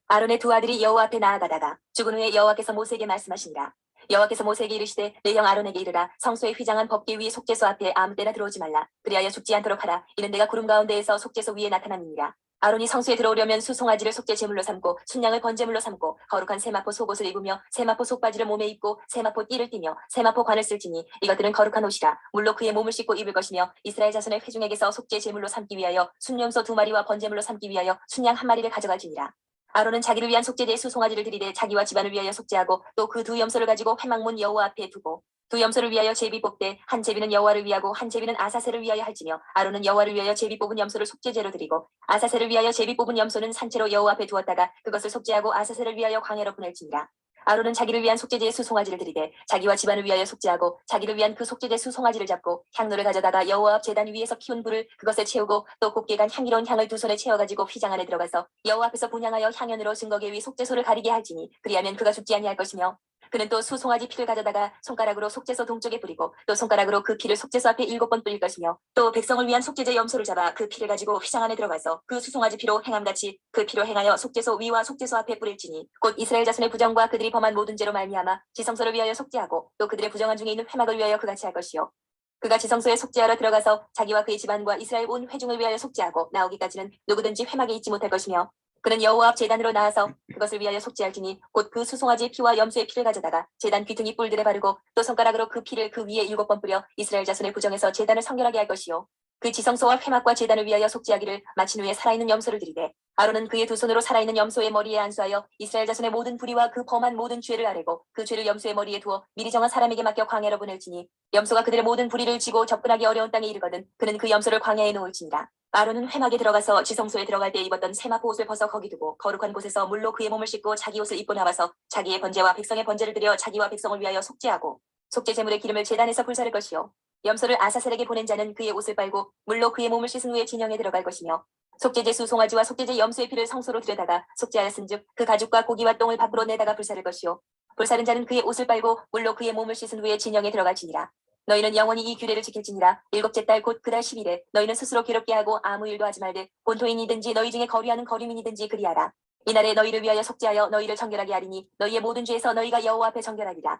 아론의 두 아들이 여호와 앞에 나아가다가 죽은 후에 여호와께서 모세에게 말씀하시니라. 여호와께서 모세에게 이르시되 내 형 아론에게 이르라. 성소에 휘장한 법궤 위 속죄소 앞에 아무 때나 들어오지 말라. 그리하여 죽지 않도록 하라. 이는 내가 구름 가운데에서 속죄소 위에 나타남이니라. 아론이 성소에 들어오려면 수송아지를 속죄 제물로 삼고 순양을 번제물로 삼고 거룩한 세마포 속옷을 입으며 세마포 속바지를 몸에 입고 세마포 띠를 띠며 세마포 관을 쓸지니 이것들은 거룩한 옷이라. 물로 그의 몸을 씻고 입을 것이며 이스라엘 자손의 회중에게서 속죄 제물로 삼기 위하여 순염소 2마리와 번제물로 삼기 위하여 순양 1마리를 가져갈지니라. 아론은 자기를 위한 속죄제의 수송아지를 들이대 자기와 집안을 위하여 속죄하고 또 그 두 염소를 가지고 회막문 여호와 앞에 두고 두 염소를 위하여 제비 뽑되 한 제비는 여호와를 위하고 한 제비는 아사셀을 위하여 할지며 아론은 여호와를 위하여 제비 뽑은 염소를 속죄제로 드리고 아사셀을 위하여 제비 뽑은 염소는 산채로 여호와 앞에 두었다가 그것을 속죄하고 아사셀을 위하여 광야로 보낼지니라. 아론은 자기를 위한 속죄제의 수송아지를 들이대 자기와 집안을 위하여 속죄하고 자기를 위한 그 속죄제 수송아지를 잡고 향로를 가져다가 여호와 앞 제단 위에서 키운 불을 그것에 채우고 또 곱게 간 향기로운 향을 두 손에 채워가지고 휘장 안에 들어가서 여호와 앞에서 분향하여 향연으로 증거계 위 속죄소를 가리게 할지니 그리하면 그가 죽지 아니할 것이며 그는 또 수송아지 피를 가져다가 손가락으로 속죄소 동쪽에 뿌리고 또 손가락으로 그 피를 속죄소 앞에 7번 뿌릴 것이며 또 백성을 위한 속죄제 염소를 잡아 그 피를 가지고 휘장 안에 들어가서 그 수송아지 피로 행함같이 그 피로 행하여 속죄소 위와 속죄소 앞에 뿌릴지니 곧 이스라엘 자손의 부정과 그들이 범한 모든 죄로 말미암아 지성소를 위하여 속죄하고 또 그들의 부정한 중에 있는 회막을 위하여 그같이 할 것이요 그가 지성소에 속죄하러 들어가서 자기와 그의 집안과 이스라엘 온 회중을 위하여 속죄하고 나오기까지는 누구든지 회막에 있지 못할 것이며 그는 여호와 앞 제단으로 나아서 그것을 위하여 속죄할지니 곧 그 수송아지의 피와 염소의 피를 가져다가 제단 귀퉁이 뿔들에 바르고 또 손가락으로 그 피를 그 위에 7번 뿌려 이스라엘 자손의 부정에서 제단을 성결하게 할 것이요 그 지성소와 회막과 제단을 위하여 속죄하기를 마친 후에 살아있는 염소를 드리되 아론은 그의 두 손으로 살아있는 염소의 머리에 안수하여 이스라엘 자손의 모든 불의와 그 범한 모든 죄를 아뢰고 그 죄를 염소의 머리에 두어 미리 정한 사람에게 맡겨 광야로 보낼지니 염소가 그들의 모든 불의를 지고 접근하기 어려운 땅에 이르거든 그는 그 염소를 광야에 놓을지니라. 아론은 회막에 들어가서 지성소에 들어갈 때 입었던 세마포 옷을 벗어 거기 두고 거룩한 곳에서 물로 그의 몸을 씻고 자기 옷을 입고 나와서 자기의 번제와 백성의 번제를 드려 자기와 백성을 위하여 속죄하고 속죄 제물의 기름을 제단에서 불사를 것이요 염소를 아사셀에게 보낸 자는 그의 옷을 빨고 물로 그의 몸을 씻은 후에 진영에 들어갈 것이며 속죄제 수송아지와 속죄제 염소의 피를 성소로 들여다가 속죄하였은즉 그 가죽과 고기와 똥을 밖으로 내다가 불사를 것이요 불사른 자는 그의 옷을 빨고 물로 그의 몸을 씻은 후에 진영에 들어갈지니라. 너희는 영원히 이 규례를 지킬지니라. 7째 달 곧 그달 10일에 너희는 스스로 괴롭게 하고 아무 일도 하지 말되 본토인이든지 너희 중에 거류하는 거류민이든지 그리하라. 이날에 너희를 위하여 속죄하여 너희를 정결하게 하리니 너희의 모든 죄에서 너희가 여호와 앞에 정결하리라.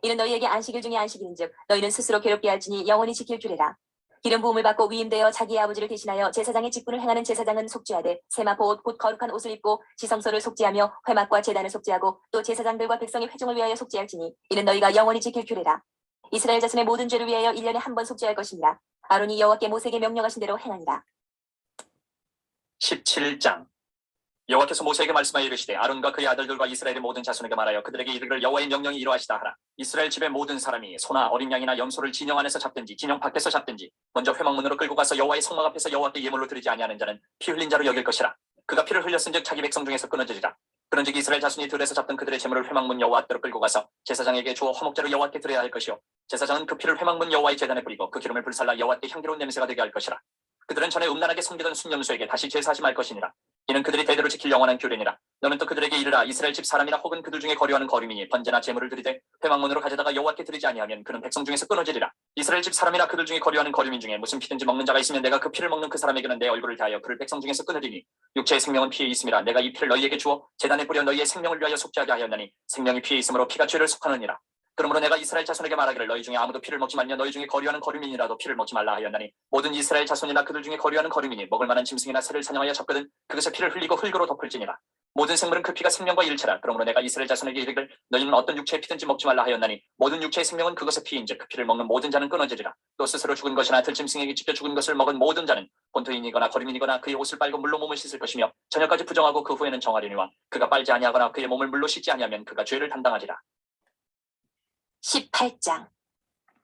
이는 너희에게 안식일 중에 안식일인즉 너희는 스스로 괴롭게 할지니 영원히 지킬 규례라. 기름 부음을 받고 위임되어 자기의 아버지를 대신하여 제사장의 직분을 행하는 제사장은 속죄하되 세마포 옷 곧 거룩한 옷을 입고 지성소를 속죄하며 회막과 제단을 속죄하고 또 제사장들과 백성의 회중을 위하여 속죄할지니 이는 너희가 영원히 지킬 규례라. 이스라엘 자손의 모든 죄를 위하여 1년에 한 번 속죄할 것이니라. 아론이 여호와께 모세에게 명령하신 대로 행하니라. 17장. 여호와께서 모세에게 말씀하여 이르시되 아론과 그의 아들들과 이스라엘의 모든 자손에게 말하여 그들에게 이르기를 여호와의 명령이 이러하시다 하라. 이스라엘 집의 모든 사람이 소나 어린 양이나 염소를 진영 안에서 잡든지 진영 밖에서 잡든지 먼저 회막문으로 끌고 가서 여호와의 성막 앞에서 여호와께 예물로 드리지 아니하는 자는 피 흘린 자로 여길 것이라. 그가 피를 흘렸은즉 자기 백성 중에서 끊어지리라. 그런즉 이스라엘 자손이 들에서 잡던 그들의 제물을 회막문 여호와 앞으로 끌고 가서 제사장에게 주어 화목제로 여호와께 드려야 할 것이요 제사장은 그 피를 회막문 여호와의 제단에 뿌리고 그 기름을 불살라 여호와께 향기로운 냄새가 되게 할 것이라. 그들은 전에 음란하게 섬기던 순염소에게 다시 제사하지 말 것이니라. 이는 그들이 대대로 지킬 영원한 규례니라. 너는 또 그들에게 이르라. 이스라엘 집 사람이나 혹은 그들 중에 거류하는 거류민이 번제나 제물을 드리되 회막문으로 가져다가 여호와께 드리지 아니하면 그는 백성 중에서 끊어지리라. 이스라엘 집 사람이나 그들 중에 거류하는 거류민 중에 무슨 피든지 먹는 자가 있으면 내가 그 피를 먹는 그 사람에게는 내 얼굴을 다하여 그를 백성 중에서 끊으리니 육체의 생명은 피에 있음이라. 내가 이 피를 너희에게 주어 제단에 뿌려 너희의 생명을 위하여 속죄하게 하였나니 생명이 피에 있으므로 피가 죄를 속하느니라. 그러므로 내가 이스라엘 자손에게 말하기를 너희 중에 아무도 피를 먹지 말며 너희 중에 거류하는 거류민이라도 피를 먹지 말라 하였나니 모든 이스라엘 자손이나 그들 중에 거류하는 거류민이 먹을 만한 짐승이나 새를 사냥하여 잡거든 그것에 피를 흘리고 흙으로 덮을지니라. 모든 생물은 그 피가 생명과 일체라. 그러므로 내가 이스라엘 자손에게 이르기를 너희는 어떤 육체의 피든지 먹지 말라 하였나니 모든 육체의 생명은 그것의 피인즉 그 피를 먹는 모든 자는 끊어지리라. 또 스스로 죽은 것이나 들짐승에게 찢겨 죽은 것을 먹은 모든 자는 본토인이거나 거류민이거나 그의 옷을 빨고 물로 몸을 씻을 것이며 저녁까지 부정하고 그 후에는 정하리니와 그가 빨지 아니하거나 그의 몸을 물로 씻지 아니하면 그가 죄를 담당하리라. 18장.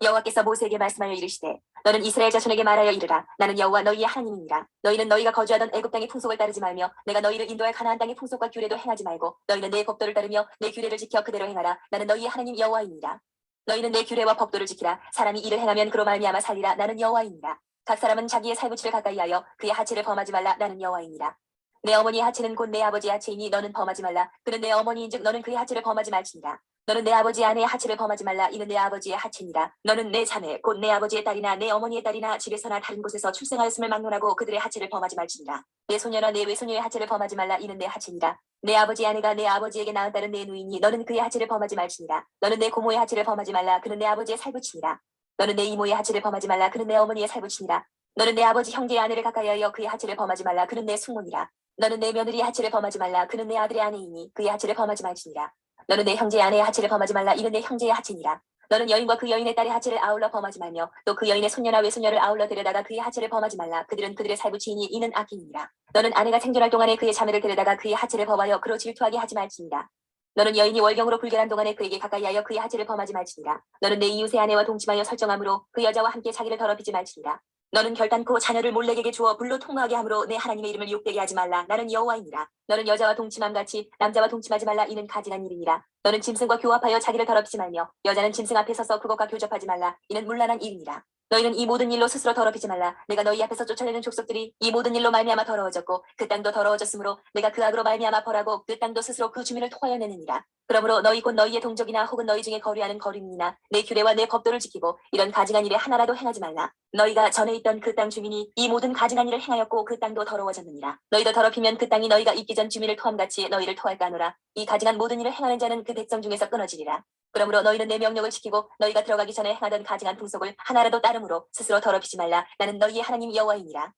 여호와께서 모세에게 말씀하여 이르시되 너는 이스라엘 자손에게 말하여 이르라. 나는 여호와 너희의 하나님이니라. 너희는 너희가 거주하던 애굽 땅의 풍속을 따르지 말며 내가 너희를 인도할 가나안 땅의 풍속과 규례도 행하지 말고 너희는 내 법도를 따르며 내 규례를 지켜 그대로 행하라. 나는 너희의 하나님 여호와이니라. 너희는 내 규례와 법도를 지키라. 사람이 이를 행하면 그로 말미암아 살리라. 나는 여호와이니라. 각 사람은 자기의 살부치를 가까이하여 그의 하체를 범하지 말라. 나는 여호와이니라. 내 어머니의 하체는 곧 내 아버지의 하체이니 너는 범하지 말라. 그는 내 어머니인즉 너는 그의 하체를 범하지 말지니라. 너는 내 아버지의 아내의 하체를 범하지 말라. 이는 내 아버지의 하체니라. 너는 내 자매 곧 내 아버지의 딸이나 내 어머니의 딸이나 집에서나 다른 곳에서 출생하였음을 막론하고 그들의 하체를 범하지 말지니라. 내 소녀나 내 외소녀의 하체를 범하지 말라. 이는 내 하체니라. 내 아버지의 아내가 내 아버지에게 낳은 딸은 내 누이니 너는 그의 하체를 범하지 말지니라. 너는 내 고모의 하체를 범하지 말라. 그는 내 아버지의 살부치니라. 너는 내 이모의 하체를 범하지 말라. 그는 내 어머니의 살부치니라. 너는 내 아버지 형제의 아내를 가까이하여 그의 하체를 범하지 말라. 그는 내 숙모니라. 너는 내 며느리의 하체를 범하지 말라. 그는 내 아들의 아내이니 그의 하체를 범하지 말지니라. 너는 내 형제의 아내의 하체를 범하지 말라. 이는 내 형제의 하체니라. 너는 여인과 그 여인의 딸의 하체를 아울러 범하지 말며 또 그 여인의 손녀나 외손녀를 아울러 데려다가 그의 하체를 범하지 말라. 그들은 그들의 살부치이니 이는 악인이니라. 너는 아내가 생존할 동안에 그의 자매를 데려다가 그의 하체를 범하여 그로 질투하게 하지 말지니라. 너는 여인이 월경으로 불결한 동안에 그에게 가까이하여 그의 하체를 범하지 말지니라. 너는 내 이웃의 아내와 동침하여 설정함으로 그 여자와 함께 자기를 더럽히지 말지니라. 너는 결단코 자녀를 몰렉에게 주어 불로 통로하게 함으로 내 하나님의 이름을 욕되게 하지 말라. 나는 여호와이니라. 너는 여자와 동침함 같이 남자와 동침하지 말라. 이는 가증한 일이니라. 너는 짐승과 교합하여 자기를 더럽히지 말며 여자는 짐승 앞에 서서 그것과 교접하지 말라. 이는 문란한 일이니라. 너희는 이 모든 일로 스스로 더럽히지 말라. 내가 너희 앞에서 쫓아내는 족속들이 이 모든 일로 말미암아 더러워졌고 그 땅도 더러워졌으므로 내가 그 악으로 말미암아 벌하고 그 땅도 스스로 그 주민을 토하여 내느니라. 그러므로 너희 곧 너희의 동족이나 혹은 너희 중에 거류하는 거류민이나 내 규례와 내 법도를 지키고 이런 가증한 일에 하나라도 행하지 말라. 너희가 전에 있던 그 땅 주민이 이 모든 가증한 일을 행하였고 그 땅도 더러워졌느니라. 너희도 더럽히면 그 땅이 너희가 있기 전 주민을 토함같이 너희를 토할까 하노라. 이 가증한 모든 일을 행하는 자는 그 백성 중에서 끊어지리라. 그러므로 너희는 내 명령을 지키고 너희가 들어가기 전에 행하던 가증한 풍속을 하나라도 따름으로 스스로 더럽히지 말라. 나는 너희의 하나님 여호와이니라.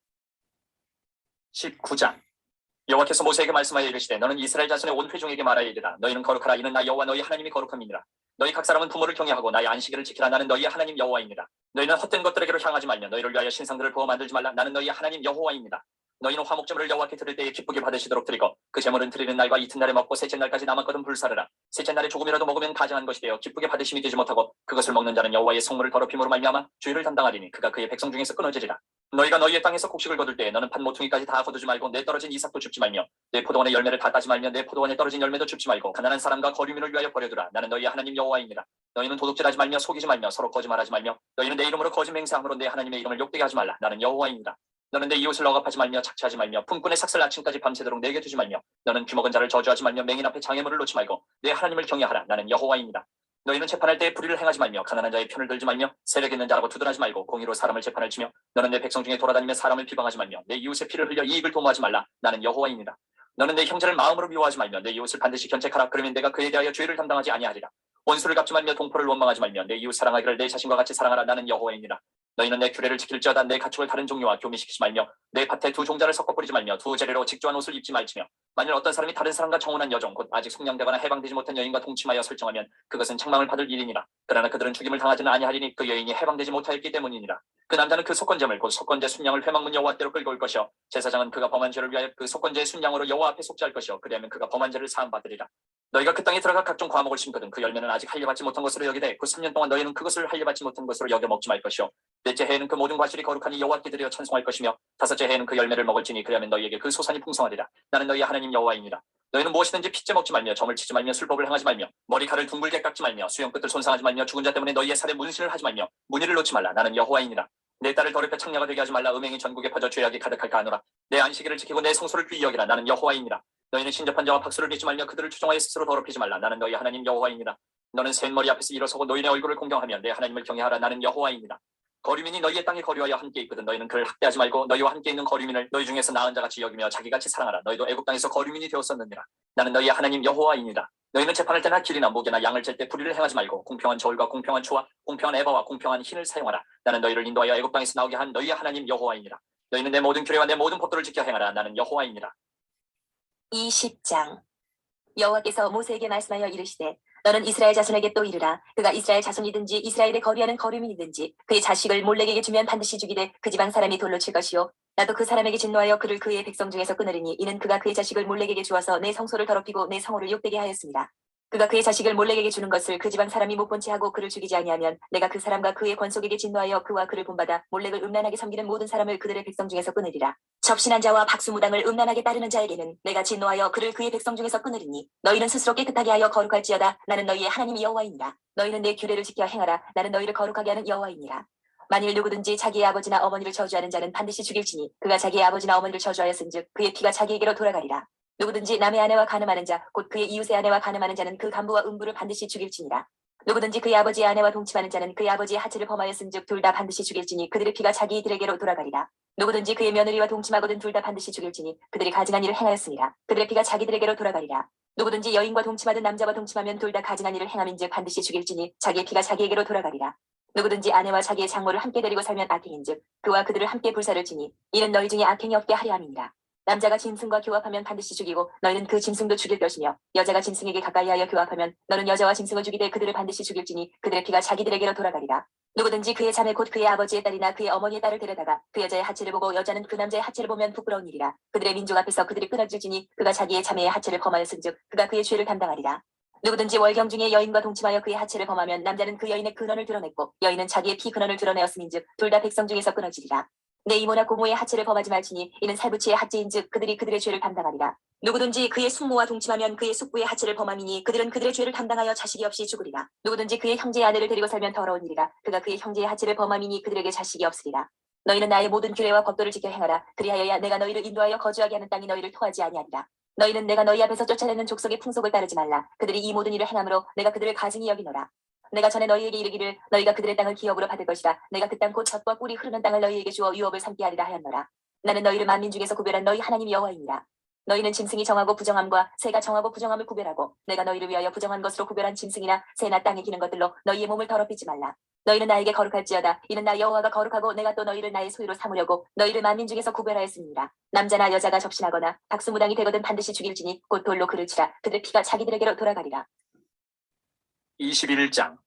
19장 여호와께서 모세에게 말씀하여 이르시되 너는 이스라엘 자손의 온 회중에게 말하여 이르라. 너희는 거룩하라. 이는 나 여호와 너희 하나님이 거룩함이니라. 너희 각 사람은 부모를 경외하고 나의 안식일을 지키라. 나는 너희의 하나님 여호와이니라. 너희는 헛된 것들에게로 향하지 말며 너희를 위하여 신상들을 부어 만들지 말라. 나는 너희의 하나님 여호와입니다. 너희는 화목제물을 여호와께 드릴 때에 기쁘게 받으시도록 드리고 그 제물은 드리는 날과 이튿날에 먹고 셋째 날까지 남았거든 불사르라. 셋째 날에 조금이라도 먹으면 가증한 것이 되어 기쁘게 받으심이 되지 못하고 그것을 먹는 자는 여호와의 성물을 더럽힘으로 말미암아 주의를 담당하리니 그가 그의 백성 중에서 끊어지리라. 너희가 너희의 땅에서 곡식을 거둘 때에 너는 판 모퉁이까지 다 거두지 말고 내 떨어진 이삭도 줍지 말며 내 포도원의 열매를 다 따지 말며 내 포도원에 떨어진 열매도 줍지 말고 가난한 사람과 거류민을 위하여 버려두라. 나는 너희의 하나님 여호와입니다. 너희는 도둑질하지 말며 속이지 말며 서로 거짓말하지 말며 너희는 내 이름으로 거짓 맹세함으로 내 하나님의 이름을 욕되게 하지 말라. 나는 여호와입니다. 너는 내 이웃을 억압하지 말며 착취하지 말며 품꾼의 삭슬 아침까지 밤새도록 내게 두지 말며 너는 귀먹은 자를 저주하지 말며 맹인 앞에 장애물을 놓지 말고 내 하나님을 경외하라. 나는 여호와입니다. 너희는 재판할 때에 불의를 행하지 말며 가난한 자의 편을 들지 말며 세력 있는 자라고 두둔하지 말고 공의로 사람을 재판을 치며 너는 내 백성 중에 돌아다니며 사람을 비방하지 말며 내 이웃의 피를 흘려 이익을 도모하지 말라. 나는 여호와입니다. 너는 내 형제를 마음으로 미워하지 말며 내 이웃을 반드시 견책하라. 그러면 내가 그에 대하여 죄를 담당하지 아니하리라. 원수를 갚지 말며 동포를 원망하지 말며 내 이웃 사랑하기를 내 자신과 같이 사랑하라. 나는 여호와입니다. 너희는 내 규례를 지킬지어다 내 가축을 다른 종류와 교미시키지 말며 내 밭에 두 종자를 섞어 뿌리지 말며 두 재래로 직조한 옷을 입지 말지며 만일 어떤 사람이 다른 사람과 정혼한 여종 곧 아직 속량되거나 해방되지 못한 여인과 동침하여 설정하면 그것은 책망을 받을 일이니라. 그러나 그들은 죽임을 당하지는 아니하리니 그 여인이 해방되지 못하였기 때문이니라. 그 남자는 그 속건제물 곧 속건제 순양을 회막문 여호와께로 끌고 올 것이요 제사장은 그가 범한 죄를 위하여 그 속건제의 순양으로 여호와 앞에 속죄할 것이요 그리하면 그가 범한 죄를 사함 받으리라. 너희가 그 땅에 들어가 각종 과목을 심거든 그 열매는 아직 할려받지 못한 것으로 여기되 그 3년 동안 너희는 그것을 할려받지 못한 것으로 여겨 먹지 말 것이요 넷째 해에는 그 모든 과실이 거룩하니 여호와께 드려 찬송할 것이며 다섯째 해에는 그 열매를 먹을지니 그리하면 너희에게 그 소산이 풍성하리라. 나는 너희 하나님 여호와입니다. 너희는 무엇이든지 핏째 먹지 말며 점을 치지 말며 술법을 행하지 말며 머리칼을 둥글게 깎지 말며 수염끝을 손상하지 말며 죽은 자 때문에 너희의 살에 문신을 하지 말며 문의를 놓지 말라. 나는 여호와이니라. 내 딸을 더럽혀 창녀가 되게 하지 말라. 음행이 전국에 퍼져 죄악이 가득할까 하노라. 내 안식일을 지키고 내 성소를 귀히 여기라. 나는 여호와이니라. 너희는 신접한 자와 박수를 빚지 말며 그들을 추종하여 스스로 더럽히지 말라. 나는 너희 하나님 여호와입니다. 너는 셋 머리 앞에서 일어서고 노인의 얼굴을 공경하며 내 하나님을 경외하라. 나는 여호와입니다. 거류민이 너희의 땅에 거류하여 함께 있거든 너희는 그를 학대하지 말고 너희와 함께 있는 거류민을 너희 중에서 나은 자같이 여기며 자기같이 사랑하라. 너희도 애굽 땅에서 거류민이 되었었느니라. 나는 너희의 하나님 여호와입니다. 너희는 재판할 때나 길이나 목이나 양을 잴 때 불의를 행하지 말고 공평한 저울과 공평한 추와 공평한 에바와 공평한 흰을 사용하라. 나는 너희를 인도하여 애굽 땅에서 나오게 한 너희의 하나님 여호와입니다. 너희는 내 모든 규례와 내 모든 법도를 지켜 행하라. 나는 여호와입니다. 20장 여호와께서 모세에게 말씀하여 이르시되 너는 이스라엘 자손에게 또 이르라. 그가 이스라엘 자손이든지 이스라엘에 거류하는 거류민이든지 그의 자식을 몰렉에게 주면 반드시 죽이되 그 지방 사람이 돌로 칠 것이요 나도 그 사람에게 진노하여 그를 그의 백성 중에서 끊으리니 이는 그가 그의 자식을 몰렉에게 주어서 내 성소를 더럽히고 내 성호를 욕되게 하였습니다. 그가 그의 자식을 몰렉에게 주는 것을 그 지방 사람이 못 본 채 하고 그를 죽이지 아니하면 내가 그 사람과 그의 권속에게 진노하여 그와 그를 본받아 몰렉을 음란하게 섬기는 모든 사람을 그들의 백성 중에서 끊으리라. 접신한 자와 박수무당을 음란하게 따르는 자에게는 내가 진노하여 그를 그의 백성 중에서 끊으리니 너희는 스스로 깨끗하게 하여 거룩할지어다. 나는 너희의 하나님 여호와이니라. 너희는 내 규례를 지켜 행하라. 나는 너희를 거룩하게 하는 여호와이니라. 만일 누구든지 자기의 아버지나 어머니를 저주하는 자는 반드시 죽일지니 그가 자기의 아버지나 어머니를 저주하였은즉 그의 피가 자기에게로 돌아가리라. 누구든지 남의 아내와 간음하는 자 곧 그의 이웃의 아내와 간음하는 자는 그 간부와 음부를 반드시 죽일지니라. 누구든지 그의 아버지의 아내와 동침하는 자는 그의 아버지의 하체를 범하였은즉 둘 다 반드시 죽일지니 그들의 피가 자기들에게로 돌아가리라. 누구든지 그의 며느리와 동침하거든 둘 다 반드시 죽일지니 그들이 가증한 일을 행하였으니라. 그들의 피가 자기들에게로 돌아가리라. 누구든지 여인과 동침하든 남자와 동침하면 둘 다 가증한 일을 행함인즉 반드시 죽일지니 자기의 피가 자기에게로 돌아가리라. 누구든지 아내와 자기의 장모를 함께 데리고 살면 악행인즉 그와 그들을 함께 불사를 지니 이는 너희 중에 악행이 없게 하려 함이니라. 남자가 짐승과 교합하면 반드시 죽이고 너희는 그 짐승도 죽일 것이며 여자가 짐승에게 가까이하여 교합하면 너는 여자와 짐승을 죽이되 그들을 반드시 죽일지니 그들의 피가 자기들에게로 돌아가리라. 누구든지 그의 자매 곧 그의 아버지의 딸이나 그의 어머니의 딸을 데려다가 그 여자의 하체를 보고 여자는 그 남자의 하체를 보면 부끄러운 일이라. 그들의 민족 앞에서 그들이 끊어질지니 그가 자기의 자매의 하체를 범하였은즉 그가 그의 죄를 담당하리라. 누구든지 월경 중에 여인과 동침하여 그의 하체를 범하면 남자는 그 여인의 근원을 드러냈고 여인은 자기의 피 근원을 드러내었음인즉 둘 다 백성 중에서 끊어지리라. 내 이모나 고모의 하체를 범하지 말지니 이는 살부치의 하체인즉 그들이 그들의 죄를 담당하리라. 누구든지 그의 숙모와 동침하면 그의 숙부의 하체를 범함이니 그들은 그들의 죄를 담당하여 자식이 없이 죽으리라. 누구든지 그의 형제의 아내를 데리고 살면 더러운 일이라. 그가 그의 형제의 하체를 범함이니 그들에게 자식이 없으리라. 너희는 나의 모든 규례와 법도를 지켜 행하라. 그리하여야 내가 너희를 인도하여 거주하게 하는 땅이 너희를 토하지 아니하리라. 너희는 내가 너희 앞에서 쫓아내는 족속의 풍속을 따르지 말라. 그들이 이 모든 일을 행함으로 내가 그들을 가증히 여기노라. 내가 전에 너희에게 이르기를 너희가 그들의 땅을 기업으로 받을 것이라. 내가 그 땅 곧 젖과 꿀이 흐르는 땅을 너희에게 주어 유업을 삼게 하리라 하였노라. 나는 너희를 만민 중에서 구별한 너희 하나님 여호와이니라. 너희는 짐승이 정하고 부정함과 새가 정하고 부정함을 구별하고 내가 너희를 위하여 부정한 것으로 구별한 짐승이나 새나 땅에 기는 것들로 너희의 몸을 더럽히지 말라. 너희는 나에게 거룩할지어다. 이는 나 여호와가 거룩하고 내가 또 너희를 나의 소유로 삼으려고 너희를 만민 중에서 구별하였습니다. 남자나 여자가 접신하거나 박수무당이 되거든 반드시 죽일지니 곧 돌로 그를 치라. 그들의 피가 자기들에게로 돌아가리라. 21장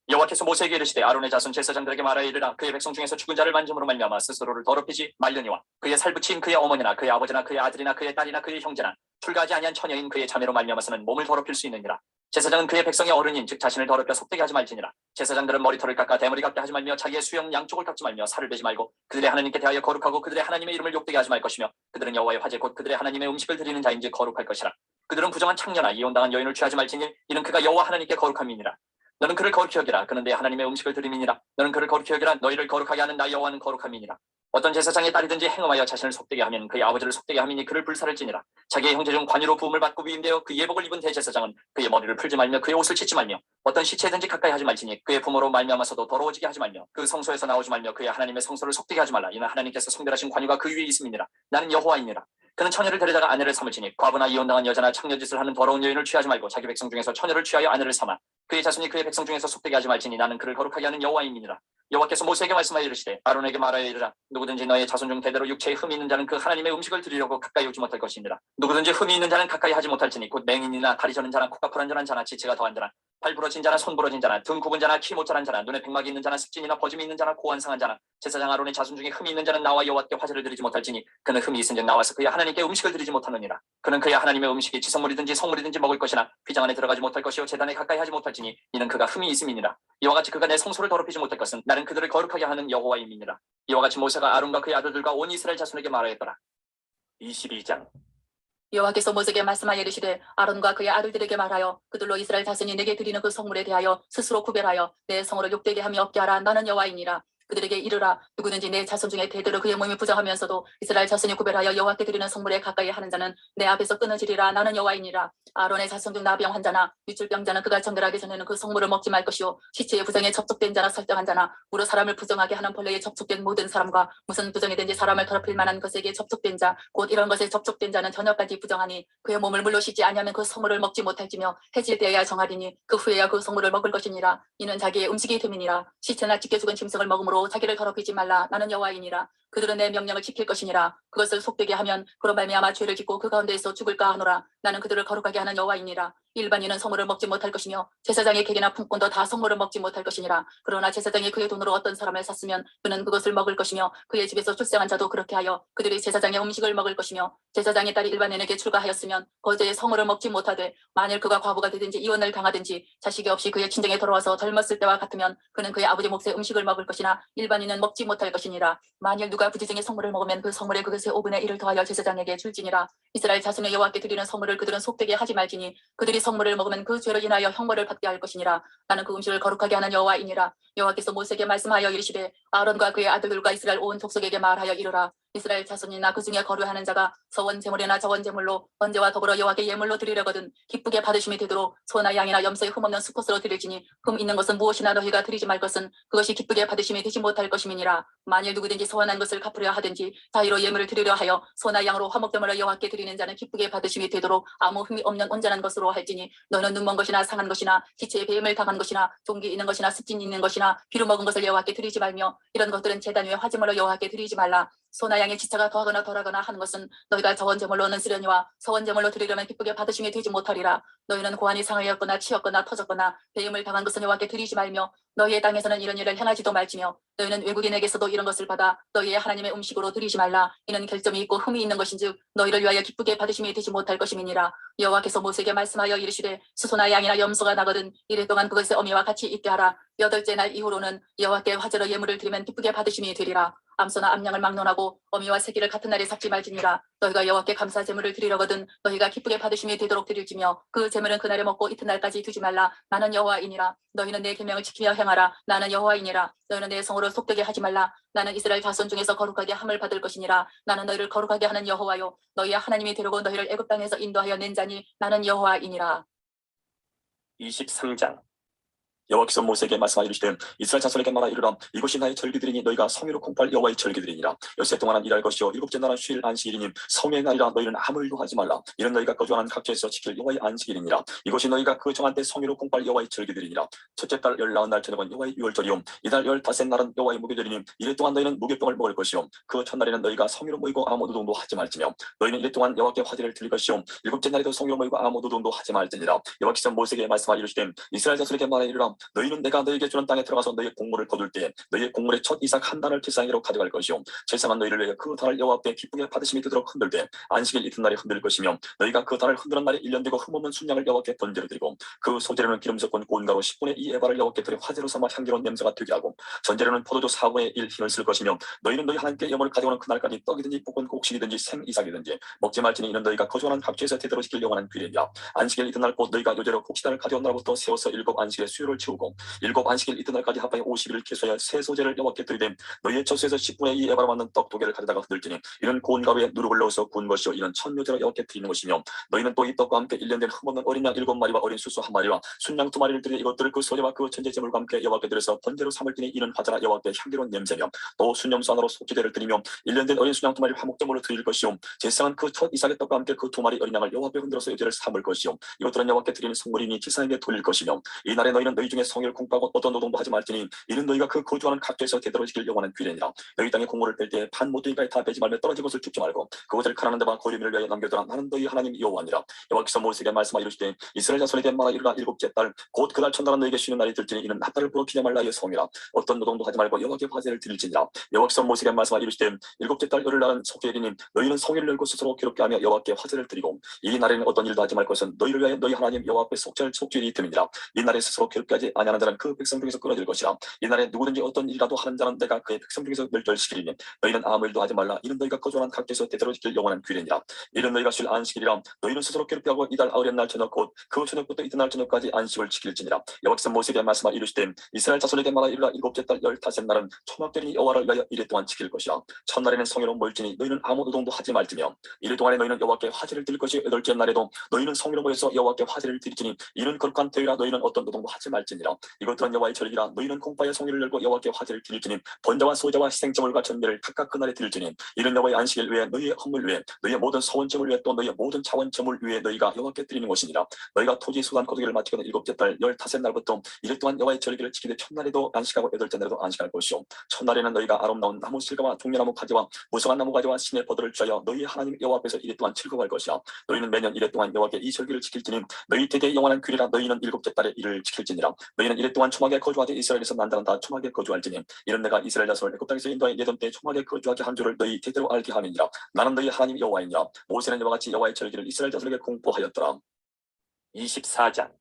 여호와께서 모세에게 이르시되 아론의 자손 제사장들에게 말하여 이르라. 그의 백성 중에서 죽은 자를 만짐으로 말미암아 스스로를 더럽히지 말려니와 그의 살붙인 그의 어머니나 그의 아버지나 그의 아들이나 그의 딸이나 그의 형제나 출가하지 아니한 처녀인 그의 자매로 말미암아서는 몸을 더럽힐 수 있느니라. 제사장은 그의 백성의 어른인 즉 자신을 더럽혀 속되게 하지 말지니라. 제사장들은 머리털을 깎아 대머리 같게 하지 말며 자기의 수염 양쪽을 깎지 말며 살을 베지 말고 그들의 하나님께 대하여 거룩하고 그들의 하나님의 이름을 욕되게 하지 말 것이며 그들은 여호와의 화제 곧 그들의 하나님의 음식을 드리는 자인지 거룩할 것이라. 그들은 부정한 창녀나 이혼당한 여인을 취하지 말지니 이는 그가 여호와 하나님께 거룩함이니라. 너는 그를 거룩히 여기라. 그는 내 하나님의 음식을 드림이니라. 너는 그를 거룩히 여기라. 너희를 거룩하게 하는 나 여호와는 거룩함이니라. 어떤 제사장의 딸이든지 행음하여 자신을 속되게 하면 그의 아버지를 속되게 함이니 그를 불사를 지니라. 자기의 형제 중 관유로 부음을 받고 위임되어 그 예복을 입은 대제사장은 그의 머리를 풀지 말며 그의 옷을 찢지 말며 어떤 시체든지 가까이 하지 말지니 그의 부모로 말미암아서도 더러워지게 하지 말며 그 성소에서 나오지 말며 그의 하나님의 성소를 속되게 하지 말라. 이는 하나님께서 성별하신 관유가 그 위에 있음이니라. 나는 여호와이니라. 그는 처녀를 데려다가 아내를 삼을지니 과부나 이혼당한 여자나 창녀짓을 하는 더러운 여인을 취하지 말고 자기 백성 중에서 처녀를 취하여 아내를 삼아 그의 자손이 그의 백성 중에서 속되게 하지 말지니 나는 그를 거룩하게 하는 여호와임이니라. 여호와께서 모세에게 말씀하여 이르시되 아론에게 말하여 이르라. 누구든지 너의 자손 중 대대로 육체에 흠이 있는 자는 그 하나님의 음식을 드리려고 가까이 오지 못할 것이니라. 누구든지 흠이 있는 자는 가까이 하지 못할지니 곧 맹인이나 다리 저는 자나 코가 불안전한 자나 지체가 더한 자나 팔 부러진 자나 손 부러진 자나 등 굽은 자나 키 못자란 자나 눈에 백막이 있는 자나 습진이나 버짐이 있는 자나 고안 상한 자나 제사장 아론의 자손 중에 흠이 있는 자는 나와 여호와께 화제를 드리지 못할지니 그는 흠이 있은즉 나와서 그의 하나님께 음식을 드리지 못하느니라. 그는 그의 하나님의 음식이 지성물이든지 성물이든지 먹을 것이나 휘장 안에 들어가지 못할 것이요 제단에 가까이 하지 못할지니 이는 그가 흠이 있음이니라. 이와 같이 그가 내 성소를 더럽히지 못할 것은 나는 그들을 거룩하게 하는 여호와임이니라. 이와 같이 모세가 아론과 그의 아들들과 온 이스라엘 자손에게 말하였더라. 22장 여호와께서 모세에게 말씀하여 이르시되 아론과 그의 아들들에게 말하여 그들로 이스라엘 자손이 내게 드리는 그 성물에 대하여 스스로 구별하여 내 성으로 욕되게 함이 없게 하라. 나는 여호와이니라. 그들에게 이르라. 누구든지 내 자손 중에 대대로 그의 몸이 부정하면서도 이스라엘 자손이 구별하여 여호와께 드리는 성물에 가까이 하는 자는 내 앞에서 끊어지리라. 나는 여호와이니라. 아론의 자손 중 나병 환자나 유출병자는 그가 정결하기 전에는 그 성물을 먹지 말 것이요 시체의 부정에 접촉된 자나 설정한 자나 무로 사람을 부정하게 하는 벌레에 접촉된 모든 사람과 무슨 부정이든지 사람을 더럽힐 만한 것에게 접촉된 자 곧 이런 것에 접촉된 자는 저녁까지 부정하니 그의 몸을 물로 씻지 아니하면 그 성물을 먹지 못할지며 해질때에야 정하리니 그 후에야 그 성물을 먹을 것이니라. 이는 자기의 음식이 됨이니라. 시체나 찢겨 죽은 짐승을 먹음으로 이름으로 자기를 더럽히지 말라. 나는 여호와이니라. 그들은 내 명령을 지킬 것이니라. 그것을 속되게 하면 그로 말미암아 죄를 짓고 그 가운데에서 죽을까 하노라. 나는 그들을 거룩하게 하는 여호와이니라. 일반인은 성물을 먹지 못할 것이며 제사장의 객이나 품꾼도 다 성물을 먹지 못할 것이니라. 그러나 제사장이 그의 돈으로 어떤 사람을 샀으면 그는 그것을 먹을 것이며 그의 집에서 출생한 자도 그렇게 하여 그들이 제사장의 음식을 먹을 것이며 제사장의 딸이 일반인에게 출가하였으면 거제의 성물을 먹지 못하되 만일 그가 과부가 되든지 이혼을 당하든지 자식이 없이 그의 친정에 돌아와서 젊었을 때와 같으면 그는 그의 아버지 몫의 음식을 먹을 것이나 일반인은 먹지 못할 것이니라. 만일 누가 부지중에 성물을 먹으면 그 성물의 그것의 5분의 1을 더하여 제사장에게 줄지니라. 이스라엘 자손의 여호와께 드리는 성물을 그들은 속되게 하지 말지니 그들이 성물을 먹으면 그 죄로 인하여 형벌을 받게 할 것이니라. 나는 그 음식을 거룩하게 하는 여호와이니라. 여호와께서 모세에게 말씀하여 이르시되 아론과 그의 아들들과 이스라엘 온 족속에게 말하여 이르라. 이스라엘 자손이나 그 중에 거류하는 자가 서원 제물이나 저원 제물로 번제와 더불어 여호와께 예물로 드리려거든 기쁘게 받으심이 되도록 소나 양이나 염소의 흠없는 수컷으로 드릴지니 흠 있는 것은 무엇이나 너희가 드리지 말 것은 그것이 기쁘게 받으심이 되지 못할 것임이니라. 만일 누구든지 서원한 것을 갚으려 하든지 자의로 예물을 드리려 하여 소나 양으로 화목제물을 여호와께 드리는 자는 기쁘게 받으심이 되도록 아무 흠이 없는 온전한 것으로 할지니 너는 눈먼 것이나 상한 것이나 기체에 배임을 당한 것이나 종기 있는 것이나 습진 있는 것이나 비루 먹은 것을 여호와께 드리지 말며 이런 것들은 제단 위에 화제물로 여호와께 드리지 말라. 소나 양의 지체가 더하거나 덜하거나 하는 것은 너희가 저원제물로는 쓰려니와 서원제물로 드리려면 기쁘게 받으심이 되지 못하리라. 너희는 고환이 상하였거나 치였거나 터졌거나 배임을 당한 것은 여호와께 드리지 말며 너희의 땅에서는 이런 일을 행하지도 말지며 너희는 외국인에게서도 이런 것을 받아 너희의 하나님의 음식으로 드리지 말라. 이는 결점이 있고 흠이 있는 것인즉 너희를 위하여 기쁘게 받으심이 되지 못할 것임이니라. 여호와께서 모세에게 말씀하여 이르시되 수소나 양이나 염소가 나거든 이래 동안 그것의 어미와 같이 있게 하라. 8째 날 이후로는 여호와께 화제로 예물을 드리면 기쁘게 받으심이 되리라. 암소나 암양을 막론하고 어미와 새끼를 같은 날에 삭지 말지니라. 너희가 여호와께 감사 제물을 드리려거든 너희가 기쁘게 받으심이 되도록 드릴지며 그 제물은 그날에 먹고 이튿날까지 두지 말라. 나는 여호와이니라. 너희는 내 계명을 지키며 행하라. 나는 여호와이니라. 너희는 내 성으로 속되게 하지 말라. 나는 이스라엘 자손 중에서 거룩하게 함을 받을 것이니라. 나는 너희를 거룩하게 하는 여호와요 너희의 하나님이 되려고 너희를 애굽 땅에서 인도하여 낸 자니 나는 여호와이니라. 23장. 여호와께서 모세에게 말씀하여 이르시되 이스라엘 자손에게 말하 이르라. 이것이 나의 절기들이니 너희가 성의로 공포할 여호와의 절기들이니라. 엿새 동안은 일할 것이요 일곱째 날은 쉴 안식일이니 성의 날이라. 너희는 아무 일도 하지 말라. 이는 너희가 거주하는 각지에서 지킬 여호와의 안식일이니라. 이것이 너희가 그 정한 때 성의로 공포할 여호와의 절기들이니라. 첫째 달 19날 저녁은 여호와의 유월절이요 이달 15날은 여호와의 무교절이니 이래 동안 너희는 무교병을 먹을 것이요 그 첫날에는 너희가 성의로 모이고 아무 노동도 하지 말지며 너희는 이래 동안 여호와께 화제를 드릴 것이요 일곱째 날에도 성의로 모이고 아무 노동도 하지 말지니라. 여호와께서 모세에게 말씀하여 이르시되 이스라엘 자손에게 말하여 이르라. 너희는 내가 너희에게 주는 땅에 들어가서 너희의 곡물을 거둘 때 너희의 곡물의 첫 이삭 한 단을 제사장으로 가져갈 것이요 제사장은 너희를 위하여 그 단을 여호와 앞에 기쁘게 받으심이 되도록 흔들 때 안식일 이튿날에 흔들 것이며 너희가 그 단을 흔드는 날에 1년 되고 흠없는 순양을 여호와께 번제로 드리고 그 소재료는 기름 섞은 고운 가루 10분의 2 에바를 여호와께 드려 화제로 삼아 향기로운 냄새가 되게 하고 전제료는 포도주 4분의 1 흰을 쓸 것이며 너희는 너희 하나님께 예물을 가져오는 그날까지 떡이든지 볶은 곡식이든지 생 이삭이든지 먹지 말지니 이는 너희가 거주하는 각지에서 대대로 지킬 영원한 규례이라. 안식일 이튿날 곧 너희가 요제로 곡식단을 가져온 날부터 세워서 7 안식일의 수요를 치우고 7 안식일 이튿날까지 합하여 50일을 계수하여 새 소재를 여호와께 드리되 너희의 젖소에서 10분의 2 에바로 맞는 떡 2개를 가져다가 흔들지니 이는 고운 가루에 누룩을 넣어서 구운 것이요 이는 천묘제로 여호와께 드리는 것이며 너희는 또 이 떡과 함께 1년 된 흠없는 어린 양 7마리와 어린 수소 1마리와 순양 2마리를 드려 이것들을 그 소재와 그 전제제물과 함께 여호와께 드려서 번제로 삼을 때니 이는 화제라 여호와께 향기로운 냄새며 또 순염소 하나로 속죄제를 드리며 1년 된 어린 순양 2마리를 화목제물로 드릴 것이요 제사장은 그 첫 이삭의 떡과 함께 그 2마리 어린 양을 여호와 앞에 흔들어서 요제를 삼을 것이요 이것들은 여호와께 드리는 성물이니 제사장에게 돌릴 것이며 이 날에 너희는 너희 중에 성의를 공포하고 어떤 노동도 하지 말지니 이는 너희가 그 거주하는 각지에서 대대로 지킬 영원한 규례니라. 너희 땅에 곡물을 뺄 때 반 모퉁이까지 다 빼지 말며 떨어진 것을 줍지 말고 그것을 가난한 데만 거류민을 위하여 남겨두라. 나는 너희 하나님 여호와니라. 여호와께서 모세에게 말씀하여 이르시되 이스라엘 자손에게 말하 이르라. 7째 달 곧 그날 첫날은 너희에게 쉬는 날이 들지니 이는 낫달을 부러 기념할 나의 성이라. 어떤 노동도 하지 말고 여호와께 화제를 드릴지니라. 여호와께서 모세에게 말씀하여 이르시되 7째 달 열흘날은 속죄일이니 너희는 성일을 열고 스스로 기롭게 하며 여호와께 화제를 드리고 이 날에는 어떤 일도 하지 말 것은 너희를 위하여 너희 하나님 여호와 앞에 속죄일이 있음이니라. 이 날에 스스로 기롭게 하지 아니하는 자는 그 백성 중에서 끊어질 것이라. 이 날에 누구든지 어떤 일이라도 하는 자는 내가 그의 백성 중에서 멸절시키리니 너희는 아무 일도 하지 말라. 이는 너희가 거주하는 각지에서 대대로 지킬 영원한 규례니라. 이는 너희가 쉴 안식일이라. 너희는 스스로 기롭게 하고 이달 아우렛 날 저녁 곧 그 저녁부터 이튿날 저녁까지 안식을 지킬지니라. 여호와께서 모세에게 말씀하여 이르시되 이스라엘 자손에게 말하 이르라. 7째 달 15날은 초막절이니 여호와를 위하여 이래 동안 지킬 것이라. 첫날에는 성의로 모일지니 너희는 아무 노동도 하지 말지며 이래 동안에 너희는 여호와께 화제를 드릴 것이 8째 날에도 너희는 성의로 모여서 여호와께 화제를 드리지니 이는 거룩한 대회라. 너희는 어떤 노동도 하지 말지며 할지니라. 이것들은 여호와의 절기라. 너희는 공파의 송이를 열고 여호와께 화제를 드릴지니 번제와 소제와 희생제물과 전제를 각각 그날에 드릴지니 이는 여호와의 안식일 위에 너희의 헌물 위에 너희의 모든 서원제물 위에 또 너희의 모든 자원제물 위에 너희가 여호와께 드리는 것이니라. 너희가 토지 수단 거두기를 마치거든 일곱째 달 15날부터 이래 동안 여호와의 절기를 지키되 첫날에도 안식하고 여덟째 날에도 안식할 것이요 첫날에는 너희가 아름다운 나무 실과와 종려나무 가지와 무성한 나무 가지와 신의 버들을 취하여 너희 하나님 여호와 앞에서 이래 동안 즐거워할 것이야. 너희는 매년 이래 동안 여호와께 이 절기를 지킬지니 너희 대대의 영원한 규례라. 너희는 일곱째 달에 이를 지킬지니라. 너희는 이래 동안 초막에 거주하되 이스라엘에서 난다는 다 초막에 거주할지니 이는 내가 이스라엘 자손을 애굽 땅에서 인도하여 예전 때 초막에 거주하게 한 줄을 너희 대대로 알게 함이니라. 나는 너희 하나님 여호와이니라. 모세는 이와 같이 여호와의 절기를 이스라엘 자손에게 공포하였더라. 24장.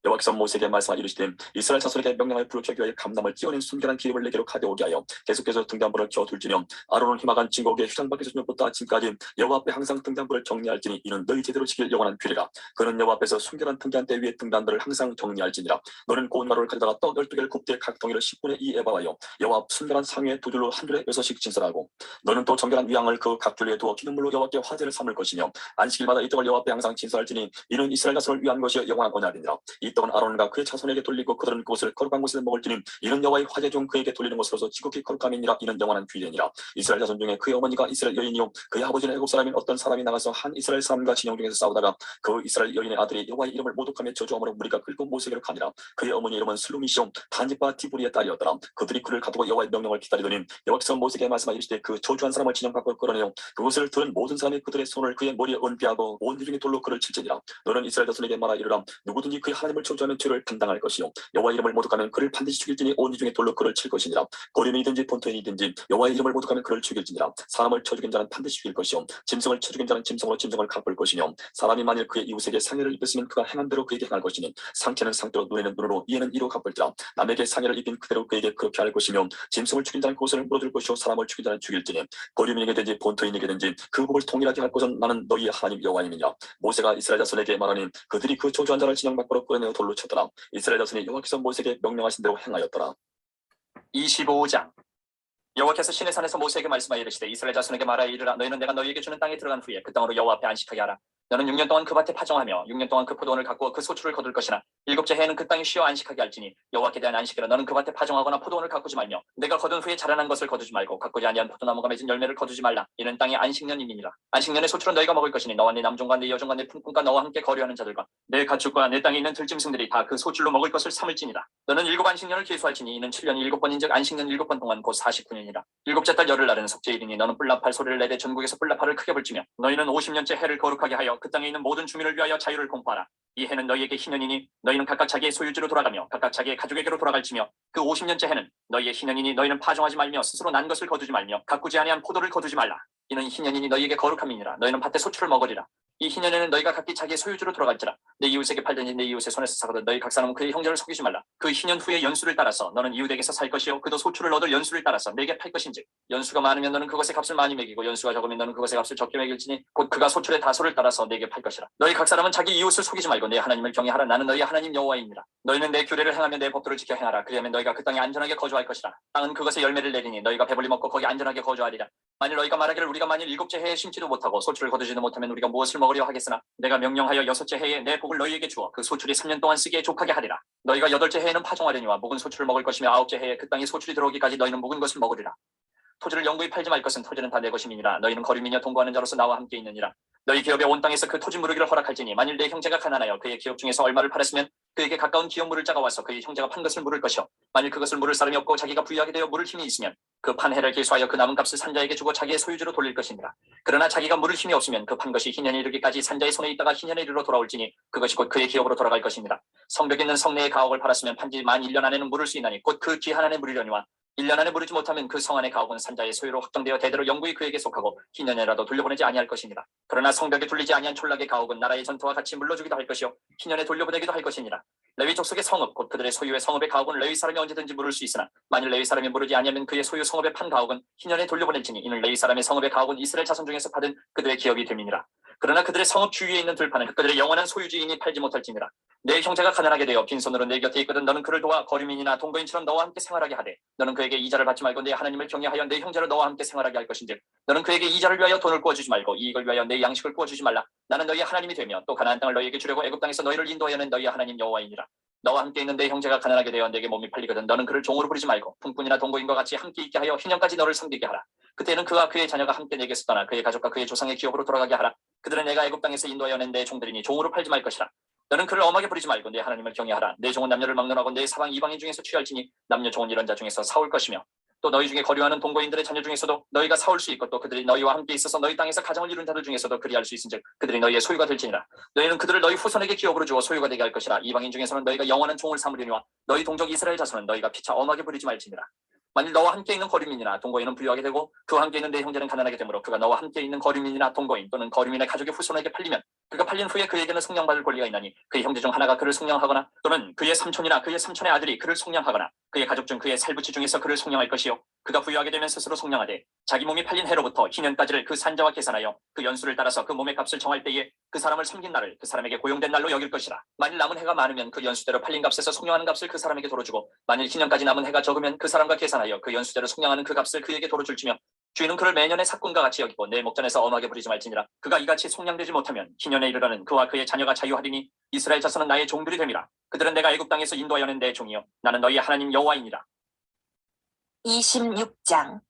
여호와께서 모세에게 말씀하 이르시되 이스라엘 자손에게 명령하여 부르기 위하여 감람을 끼워낸 순결한 기름을 내게로 가져오게 하여 계속해서 등잔불을 켜둘지며 아론은 희망한 증거기에 휴장 밖에서 저녁부터 아침까지 여호와 앞에 항상 등잔불을 정리할지니 이는 너희 제대로 지킬 영원한 규례라. 그는 여호와 앞에서 순결한 등잔 대 위에 등잔들을 항상 정리할지니라. 너는 고운 가루를 가져다가 떡 12개를 굽되 각 덩이를 10분의 2 에바하여 여호와 앞 순결한 상위에 두 줄로 한 줄에 6씩 진설하고 너는 또 정결한 위향을 그 각 줄에 두어 기름물로 여호와께 화제를 삼을 것이며 안식일마다 이 떡을 여호와 앞에 항상 진설할지니 이는 이스라엘 자손을 위한 것이여 영원한 언약이니라. 이 떡은 아론과 그의 자손에게 돌리고 그들은 그것을 거룩한 곳에서 먹을지니 이는 여호와의 화제 중 그에게 돌리는 것으로서 지극히 거룩함이니라. 이는 영원한 규례니라. 이스라엘 자손 중에 그의 어머니가 이스라엘 여인이요 그의 아버지는 애굽 사람인 어떤 사람이 나가서 한 이스라엘 사람과 진영 중에서 싸우다가 그 이스라엘 여인의 아들이 여호와의 이름을 모독하며 저주함으로 무리가 끌고 모세에게로 가니라. 그의 어머니 이름은 슬루미시오 단집과 디브리의 딸이었더라. 그들이 그를 가두고 여호와의 명령을 기다리더니 여호와께서 모세에게 말씀하 이르시되 그 저주한 사람을 진영 밖으로 끌어내어 그것을 들은 모든 사람이 그들의 손을 그의 머리에 얹비하고 온 유중의 돌로 그를 칠지니라. 너는 이스라엘 자손에게 말하 이르라. 누구든지 그의 하나님을 저주하는 죄를 담당할 것이요 여호와 이름을 모독하면 그를 반드시 죽일지니 온 유중의 돌로 그를 칠 것이니라. 고림이든지 본토인이든지 여호와의 이름을 모독하면 그를 죽일지니라. 사람을 쳐 죽인 자는 반드시 죽일 것이요 짐승을 쳐 죽인 자는 짐승으로 짐승을 갚을 것이며 사람이 만일 그의 이웃에게 상해를 입혔으면 그가 행한 대로 그에게 행할 것이니 상체는 상대로 눈에는 눈으로 이에는 이로 갚을지라. 남에게 상해를 입힌 그대로 그에게 그렇게 할 것이며 짐승을 죽인 자는 그것을 물어줄 것이요 사람을 죽인 자는 죽일지니 고림이에게든지 본토인에게든지 그 복을 동일하게 할 것은 나는 너희 하나님 여호와임이니라. 모세가 이스라엘 자손에게 말하니 그들이 그 저주한 자를 진영 밖으로 끌어내어 돌로 쳤더라. 이스라엘 자손이 여호와께서 모세에게 명령하신 대로 행하였더라. 25장. 여호와께서 시내 산에서 모세에게 말씀하여 이르시되 이스라엘 자손에게 말하여 이르라. 너희는 내가 너희에게 주는 땅에 들어간 후에 그 땅으로 여호와 앞에 안식하게 하라. 너는 6년 동안 그 밭에 파종하며 6년 동안 그 포도원을 갖고 그 소출을 거둘 것이나 일곱째 해에는 그 땅이 쉬어 안식하게 할지니 여호와께 대한 안식이라. 너는 그 밭에 파종하거나 포도원을 가꾸지 말며 내가 거둔 후에 자라난 것을 거두지 말고 가꾸지 아니한 포도나무가 맺은 열매를 거두지 말라. 이는 땅의 안식년이니라. 안식년의 소출은 너희가 먹을 것이니 너와 네 남종과 네 여종과 네 품꾼과 너와 함께 거류하는 자들과 내 가축과 내 땅에 있는 들짐승들이 다 그 소출로 먹을 것을 삼을지니라. 너는 7 안식년을 계수할지니 이는 7년이 7번인즉 안식년 7번 동안 곧 49년이라. 일곱째 달 열흘날은 속죄일이니 너는 뿔나팔 소리를 내되 전국에서 뿔나팔을 크게 불지며 너희는 50년째 해를 거룩하게 하여 그 땅에 있는 모든 주민을 위하여 자유를 공포하라. 이 해는 너희에게 희년이니 너희는 각각 자기의 소유지로 돌아가며 각각 자기의 가족에게로 돌아갈지며 그 50년째 해는 너희의 희년이니 너희는 파종하지 말며 스스로 난 것을 거두지 말며 가꾸지 아니한 포도를 거두지 말라. 이는 희년이니 너희에게 거룩함이니라. 너희는 밭의 소출을 먹으리라. 이 희년에는 너희가 각기 자기의 소유주로 돌아갈지라. 내 이웃에게 팔든지 내 이웃의 손에서 사거든 너희 각 사람은 그의 형제를 속이지 말라. 그 희년 후의 연수를 따라서 너는 이웃에게서 살 것이요 그도 소출을 얻을 연수를 따라서 내게 팔 것인즉 연수가 많으면 너는 그것의 값을 많이 매기고 연수가 적으면 너는 그것의 값을 적게 매길지니 곧 그가 소출의 다소를 따라서 내게 팔 것이라. 너희 각 사람은 자기 이웃을 속이지 말고 내 하나님을 경외하라. 나는 너희 하나님 여호와이니라. 너희는 내 규례를 행하며 내 법도를 지켜 행하라. 그리하면 너희가 그 땅에 안전하게 거주할 것이라. 땅은 그것의 열매를 내리니 너희가 배불리 먹고 거기 안전하게 거주하리라. 만일 너희가 말하기를 우리가 만일 7째 해에 심지도 못하고 소출을 거두지도 못하면 우리가 무엇을 먹으려 하겠으나 내가 명령하여 6째 해에 내 복을 너희에게 주어 그 소출이 3년 동안 쓰기에 족하게 하리라. 너희가 8째 해에는 파종하려니와 묵은 소출을 먹을 것이며 9째 해에 그 땅에 소출이 들어오기까지 너희는 묵은 것을 먹으리라. 토지를 영구히 팔지 말 것은 토지는 다 내 것임이니라. 너희는 거류민이여 동거하는 자로서 나와 함께 있느니라. 너희 기업의 온 땅에서 그 토지 무르기를 허락할지니 만일 내 형제가 가난하여 그의 기업 중에서 얼마를 팔았으면 그에게 가까운 기업 물을 자가 와서 그의 형제가 판 것을 물을 것이요 만일 그것을 물을 사람이 없고 자기가 부유하게 되어 물을 힘이 있으면 그 판 해를 계수하여 그 남은 값을 산자에게 주고 자기의 소유주로 돌릴 것이니라. 그러나 자기가 물을 힘이 없으면 그 판 것이 희년에 이르기까지 산자의 손에 있다가 희년에 이르러 돌아올지니 그것이 곧 그의 기업으로 돌아갈 것입니다. 성벽에 있는 성내의 가옥을 팔았으면 판지 만 1년 안에는 물을 수 있나니 곧 그 기한 안에 물으려니와 1년 안에 물으지 못하면 그 성 안의 가옥은 산자의 소유로 확정되어 대대로 영구히 그에게 속하고 희년에라도 돌려보내지 아니할 것입니다. 그러나 성벽에 둘리지 아니한 촌락의 가옥은 나라의 전토와 같이 물러주기도 할 것이요 희년에 돌려보내기도 할 것이니라. 레위 족속의 성읍 곧 그들의 소유의 성읍의 가옥은 레위 사람이 언제든지 물을 수 있으나 만일 레위 사람이 물으지 아니하면 그의 소유 성읍의 판 가옥은 희년에 돌려보낼지니 이는 레위 사람의 성읍의 가옥은 이스라엘 자손 중에서 받은 그들의 기업이 됨이니라. 그러나 그들의 성읍 주위에 있는 들판은 그들의 영원한 소유주인이 팔지 못할지니라. 내 형제가 가난하게 되어 빈손으로 내 곁에 있거든 너는 그를 도와 거류민이나 동거인처럼 너와 함께 생활하게 하되 너는 그에게 이자를 받지 말고 내 하나님을 경외하여 내 형제를 너와 함께 생활하게 할 것인즉 너는 그에게 이자를 위하여 돈을 구워주지 말고 이익을 위하여 내 양식을 구워주지 말라. 나는 너희 하나님이 되며 또 가나안 땅을 너희에게 주려고 애굽 땅에서 너희를 인도하여 낸 너희 하나님 여호와이니라. 너와 함께 있는 내 형제가 가난하게 되어 내게 몸이 팔리거든 너는 그를 종으로 부리지 말고 품꾼이나 동거인과 같이 함께 있게 하여 희년까지 너를 섬기게 하라. 그때는 그와 그의 자녀가 함께 내게서 떠나 그의 가족과 그의 조상의 기업으로 돌아가게 하라. 그들은 내가 애굽 땅에서 인도하여 낸 내 종들이니 종으로 팔지 말 것이라. 너는 그를 엄하게 부리지 말고 내 하나님을 경외하라. 내 종은 남녀를 막론하고 내 사방 이방인 중에서 취할지니 남녀 종은 이런 자 중에서 사올 것이며 또 너희 중에 거류하는 동거인들의 자녀 중에서도 너희가 사올 수 있고 또 그들이 너희와 함께 있어서 너희 땅에서 가정을 이룬 자들 중에서도 그리할 수 있은즉 그들이 너희의 소유가 될지니라. 너희는 그들을 너희 후손에게 기업으로 주어 소유가 되게 할 것이라. 이방인 중에서는 너희가 영원한 종을 삼으려니와 너희 동족 이스라엘 자손은 너희가 피차 엄하게 부리지 말지니라. 만일 너와 함께 있는 거류민이나 동거인은 부유하게 되고 그와 함께 있는 내 형제는 가난하게 되므로 그가 너와 함께 있는 거류민이나 동거인 또는 거류민의 가족의 후손에게 팔리면 그가 팔린 후에 그에게는 속량받을 권리가 있나니 그의 형제 중 하나가 그를 속량하거나 또는 그의 삼촌이나 그의 삼촌의 아들이 그를 속량하거나 그의 가족 중 그의 살부치 중에서 그를 속량할 것이요 그가 부유하게 되면 스스로 속량하되 자기 몸이 팔린 해로부터 희년까지를 그 산자와 계산하여 그 연수를 따라서 그 몸의 값을 정할 때에 그 사람을 섬긴 날을 그 사람에게 고용된 날로 여길 것이라. 만일 남은 해가 많으면 그 연수대로 팔린 값에서 속량하는 값을 그 사람에게 도로 주고 만일 희년까지 남은 해가 적으면 그 사람과 계산하여 그 연수대로 속량하는 그 값을 그에게 도로 줄지며 주인은 그를 매년의 삭군과 같이 여기고 내 목전에서 엄하게 부리지 말지니라. 그가 이같이 속량되지 못하면 희년에 이르러는 그와 그의 자녀가 자유하리니 이스라엘 자손은 나의 종들이 됨이라. 그들은 내가 애굽 땅에서 인도하여 낸 내 종이요 나는 너희의 하나님 여호와이니라. 26장.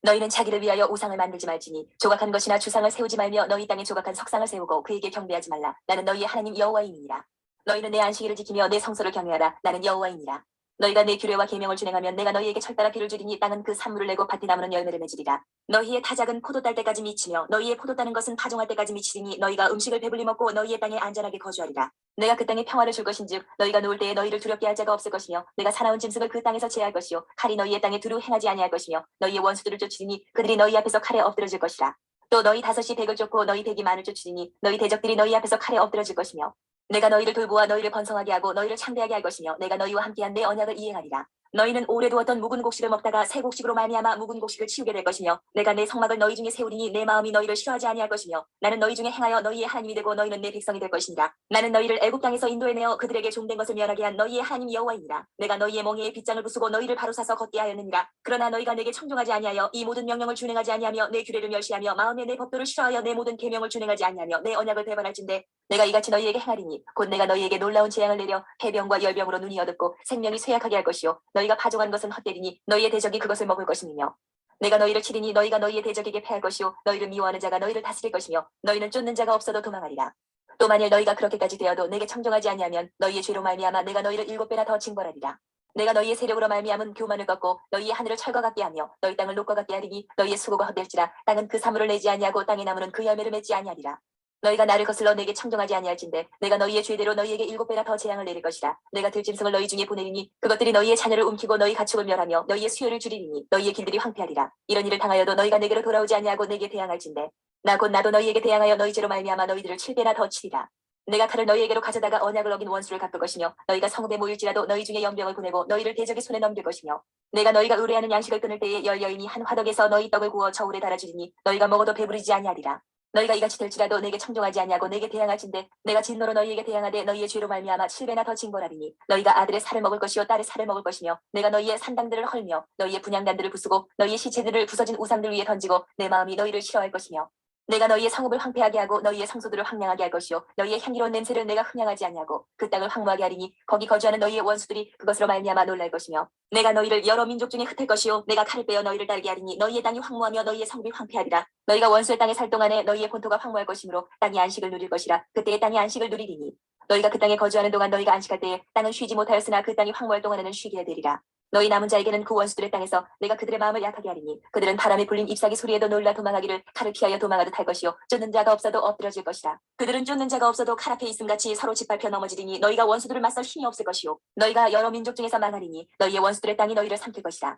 너희는 자기를 위하여 우상을 만들지 말지니 조각한 것이나 주상을 세우지 말며 너희 땅에 조각한 석상을 세우고 그에게 경배하지 말라. 나는 너희의 하나님 여호와이니라. 너희는 내 안식일을 지키며 내 성소를 경외하라. 나는 여호와이니라. 너희가 내 규례와 계명을 준행하면 내가 너희에게 철따라 비를 주리니 땅은 그 산물을 내고 밭이 나무는 열매를 맺으리라. 너희의 타작은 포도 딸 때까지 미치며 너희의 포도 따는 것은 파종할 때까지 미치리니 너희가 음식을 배불리 먹고 너희의 땅에 안전하게 거주하리라. 내가 그 땅에 평화를 줄 것인즉 너희가 놓을 때에 너희를 두렵게 할 자가 없을 것이며 내가 사나운 짐승을 그 땅에서 제할 것이요 칼이 너희의 땅에 두루 행하지 아니할 것이며 너희의 원수들을 쫓으리니 그들이 너희 앞에서 칼에 엎드러질 것이라. 또 너희 다섯이 백을 쫓고 너희 백이 만을 쫓으리니 너희 대적들이 너희 앞에서 칼에 엎드러질 것이며 내가 너희를 돌보아 너희를 번성하게 하고 너희를 창대하게 할 것이며 내가 너희와 함께한 내 언약을 이행하리라. 너희는 오래 두었던 묵은 곡식을 먹다가 새 곡식으로 말미암아 묵은 곡식을 치우게 될 것이며 내가 내 성막을 너희 중에 세우리니 내 마음이 너희를 싫어하지 아니할 것이며 나는 너희 중에 행하여 너희의 하나님이 되고 너희는 내 백성이 될 것이니라. 나는 너희를 애굽 땅에서 인도해내어 그들에게 종된 것을 면하게 한 너희의 하나님 여호와이니라. 내가 너희의 멍에에 빗장을 부수고 너희를 바로 사서 걷게 하였느니라. 그러나 너희가 내게 청종하지 아니하여 이 모든 명령을 준행하지 아니하며 내 규례를 멸시하며 마음에 내 법도를 싫어하여 내 모든 계명을 준행하지 아니하며 내 언약을 배반할진대 내가 이같이 너희에게 행하리니 곧 내가 너희에게 놀라운 재앙을 내려 해병과 열병으로 눈이 어둡고 생명이 쇠약하게 할 것이요 너희가 파종한 것은 헛되리니 너희의 대적이 그것을 먹을 것이며 내가 너희를 치리니 너희가 너희의 대적에게 패할 것이요 너희를 미워하는 자가 너희를 다스릴 것이며 너희는 쫓는 자가 없어도 도망하리라. 또 만일 너희가 그렇게까지 되어도 내게 청종하지 아니하면 너희의 죄로 말미암아 내가 너희를 7배나 더 징벌하리라. 내가 너희의 세력으로 말미암은 교만을 꺾고 너희의 하늘을 철과 같게 하며 너희 땅을 녹과 같게 하리니 너희의 수고가 헛될지라 땅은 그 사물을 내지 아니하고 땅의 나무는 그 열매를 맺지 아니하리라. 너희가 나를 거슬러 내게 청종하지 아니할진대 내가 너희의 죄대로 너희에게 7배나 더 재앙을 내릴 것이라. 내가 들짐승을 너희 중에 보내리니 그것들이 너희의 자녀를 움키고 너희 가축을 멸하며 너희의 수요를 줄이리니 너희의 길들이 황폐하리라. 이런 일을 당하여도 너희가 내게로 돌아오지 아니하고 내게 대항할진대 나 곧 나도 너희에게 대항하여 너희 죄로 말미암아 너희들을 7배나 더 치리라. 내가 칼을 너희에게로 가져다가 언약을 어긴 원수를 갚을 것이며 너희가 성읍에 모일지라도 너희 중에 연병을 보내고 너희를 대적의 손에 넘길 것이며 내가 너희가 의뢰하는 양식을 끊을 때에 10여인이 한 화덕에서 너희 떡을 구워 저울에 달아주리니 너희가 먹어도 배부르지 아니하리라. 너희가 이같이 될지라도 내게 청종하지 아니하고 내게 대항할진대 내가 진노로 너희에게 대항하되 너희의 죄로 말미암아 7배나 더 징벌하리니 너희가 아들의 살을 먹을 것이요 딸의 살을 먹을 것이며 내가 너희의 산당들을 헐며 너희의 분향단들을 부수고 너희의 시체들을 부서진 우상들 위에 던지고 내 마음이 너희를 싫어할 것이며 내가 너희의 성읍을 황폐하게 하고 너희의 성소들을 황량하게 할 것이요 너희의 향기로운 냄새를 내가 흠양하지 아니하고 그 땅을 황무하게 하리니 거기 거주하는 너희의 원수들이 그것으로 말미암아 놀랄 것이며 내가 너희를 여러 민족 중에 흩을 것이요 내가 칼을 빼어 너희를 따르게 하리니 너희의 땅이 황무하며 너희의 성읍이 황폐하리라. 너희가 원수의 땅에 살 동안에 너희의 본토가 황무할 것이므로 땅이 안식을 누릴 것이라. 그때의 땅이 안식을 누리리니 너희가 그 땅에 거주하는 동안 너희가 안식할 때에 땅은 쉬지 못하였으나 그 땅이 황무할 동안에는 쉬게 되리라. 너희 남은 자에게는 그 원수들의 땅에서 내가 그들의 마음을 약하게 하리니 그들은 바람에 불린 잎사귀 소리에도 놀라 도망하기를 칼을 피하여 도망하듯 할 것이요 쫓는 자가 없어도 엎드러질 것이라. 그들은 쫓는 자가 없어도 칼 앞에 있음같이 서로 짓밟혀 넘어지리니 너희가 원수들을 맞설 힘이 없을 것이요 너희가 여러 민족 중에서 망하리니 너희의 원수들의 땅이 너희를 삼킬 것이라.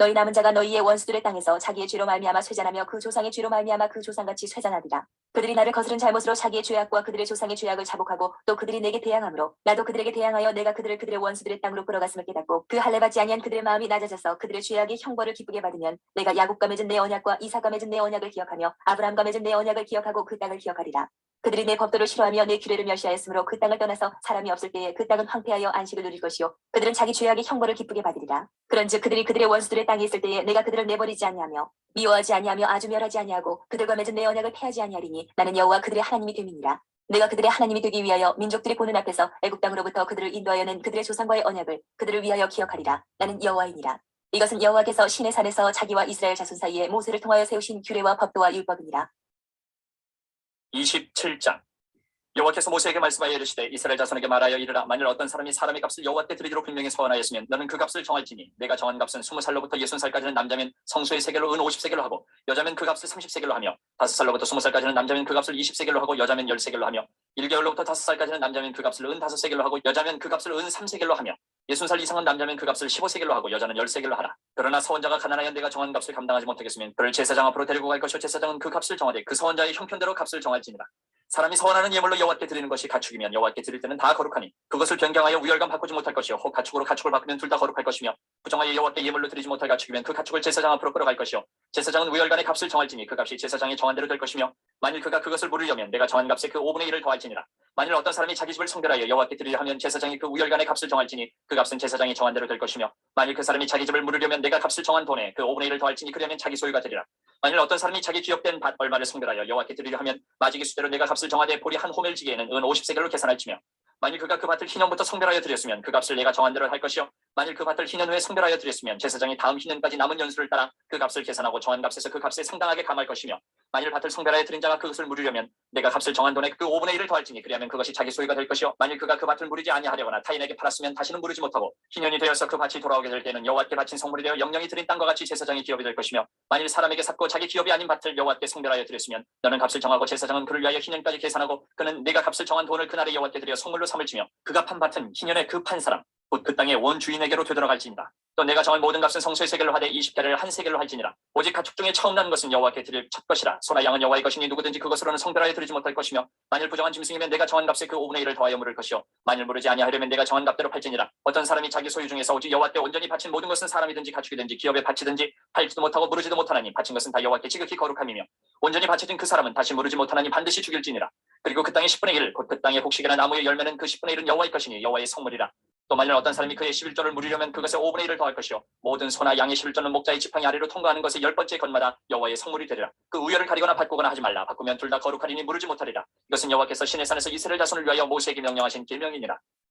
너희 남은 자가 너희의 원수들의 땅에서 자기의 죄로 말미암아 쇠잔하며 그 조상의 죄로 말미암아 그 조상같이 쇠잔하리라. 그들이 나를 거스른 잘못으로 자기의 죄악과 그들의 조상의 죄악을 자복하고 또 그들이 내게 대항하므로 나도 그들에게 대항하여 내가 그들을 그들의 원수들의 땅으로 끌어갔음을 깨닫고 그 할례 받지 아니한 그들의 마음이 낮아져서 그들의 죄악의 형벌을 기쁘게 받으면 내가 야곱과 맺은 내 언약과 이삭과 맺은 내 언약을 기억하며 아브라함과 맺은 내 언약을 기억하고 그 땅을 기억하리라. 그들이 내 법도를 싫어하며 내 규례를 멸시하였으므로 그 땅을 떠나서 사람이 없을 때에 그 땅은 황폐하여 안식을 누릴 것이요 그들은 자기 죄악의 형벌을 기쁘게 받으리라. 그런즉 그들이 그들의 원수들의 땅에 있을 때에 내가 그들을 내버리지 아니하며 미워하지 아니하며 아주 멸하지 아니하고 그들과 맺은 내 언약을 폐하지 아니하리니 나는 여호와 그들의 하나님이 됨이니라. 내가 그들의 하나님이 되기 위하여 민족들이 보는 앞에서 애굽 땅으로부터 그들을 인도하여 낸 그들의 조상과의 언약을 그들을 위하여 기억하리라. 나는 여호와이니라. 이것은 여호와께서 시내 산에서 자기와 이스라엘 자손 사이에 모세를 통하여 세우신 규례와 법도와 율법이니라. 27장 여호와께서 모세에게 말씀하여 이르시되 이스라엘 자손에게 말하여 이르라. 만일 어떤 사람이 사람의 값을 여호와께 드리기로 분명히 서원하였으면 너는 그 값을 정할지니 내가 정한 값은 20살로부터 60살까지는 남자면 성소의 세겔로 은 50세겔로 하고 여자면 그 값을 30세겔로 하며 5살로부터 20살까지는 남자면 그 값을 20세겔로 하고 여자면 10세겔로 하며 1개월로부터 5살까지는 남자면 그 값을 은 5세겔로 하고 여자면 그 값을 은 3세겔로 하며 60살 이상은 남자면 그 값을 15세겔로 하고 여자는 10세겔로 하라. 그러나 서원자가 가난하여 내가 정한 값을 감당하지 못하겠으면 그를 제사장 앞으로 데리고 갈 것이요 제사장은 그 값을 정하되 그 서원자의 형편대로 값을 정할지니라. 사람이 서원하는 예물로 여호와께 드리는 것이 가축이면 여호와께 드릴 때는 다 거룩하니 그것을 변경하여 우열감 바꾸지 못할 것이요 혹 가축으로 가축을 바꾸면 둘 다 거룩할 것이며 부정하여 여호와께 예물로 드리지 못할 가축이면 그 가축을 제사장 앞으로 끌어갈 것이요 제사장은 우열간의 값을 정할지니 그 값이 제사장이 정한 대로 될 것이며 만일 그가 그것을 물으려면 내가 정한 값의 그 5분의 1을 더할지니라. 만일 어떤 사람이 자기 집을 성별하여 여호와께 드리려 하면 제사장이 그 우열간의 값을 정할지니 그 값은 제사장이 정한 대로 될 것이며 만일 그 사람이 자기 집을 물으려면 내가 값을 정한 돈에 그 5분의 1을 더할지니 그러면 자기 소유가 되리라. 만일 어떤 사람이 자기 기업된 밭 얼마를 성별하여 여호와께 드리려 하면 마지기 수대로 내가 값을 정하되 보리 한 호멜지기에는 은 50세겔로 계산할지며 만일 그가 그 밭을 희년부터 성별하여 드렸으면 그 값을 내가 정한 대로 할 것이요 만일 그 밭을 희년 후에 성별하여 드렸으면 제사장이 다음 희년까지 남은 연수를 따라 그 값을 계산하고 정한 값에서 그 값에 상당하게 감할 것이며 만일 밭을 성별하여 드린 자가 그것을 물으려면 내가 값을 정한 돈에 그 5분의 1을 더할지니 그리하면 그것이 자기 소유가 될 것이요 만일 그가 그 밭을 무르지 아니하려거나 타인에게 팔았으면 다시는 무르지 못하고 희년이 되어서 그 밭이 돌아오게 될 때는 여호와께 바친 성물이 되어 영영이 드린 땅과 같이 제사장의 기업이 될 것이며 만일 사람에게 샀고 자기 기업이 아닌 밭을 여호와께 성별하여 드렸으면 너는 값을 정하고 제사장은 그를 위하여 희년까지 계산하고 그는 내가 값을 정한 돈을 그날에 여호와께 드려 성물로 삼을지며 그가 판 밭은 희년에 그 판 사람 곧 그 땅의 원 주인에게로 되돌아갈지니라. 또 내가 정한 모든 값은 성소의 세겔로 하되 20개를 한 세겔로 할지니라. 오직 가축 중에 처음 난 것은 여호와께 드릴 첫 것이라. 소나 양은 여호와의 것이니 누구든지 그것으로는 성별하여 드리지 못할 것이며 만일 부정한 짐승이면 내가 정한 값의 그 5분의 1을 더하여 물을 것이요 만일 물으지 아니하려면 내가 정한 값대로 팔지니라. 어떤 사람이 자기 소유 중에서 오직 여호와께 온전히 바친 모든 것은 사람이든지 가축이든지 기업에 바치든지 팔지도 못하고 무르지도 못하나니 바친 것은 다 여호와께 지극히 거룩함이며 온전히 바쳐진 그 사람은 다시 무르지 못하나니 반드시 죽일지니라. 그리고 그 땅의 10분의 1 곧 그 땅의 곡식이나 나무의 열매는 그 10분의 1은 여호와의 것이니 여호와의 성물이라. 또 만일 어떤 사람이 그의 11조를 물으려면 그것의 5분의 1을 더할 것이요 모든 소나 양의 11조는 목자의 지팡이 아래로 통과하는 것의 10번째 것마다 여호와의 성물이 되리라. 그 우열을 가리거나 바꾸거나 하지 말라. 바꾸면 둘 다 거룩하리니 무르지 못하리라. 이것은 여호와께서 시내산에서 이스라엘 자손을 위하여 모세에게 명령하신 계명이니라.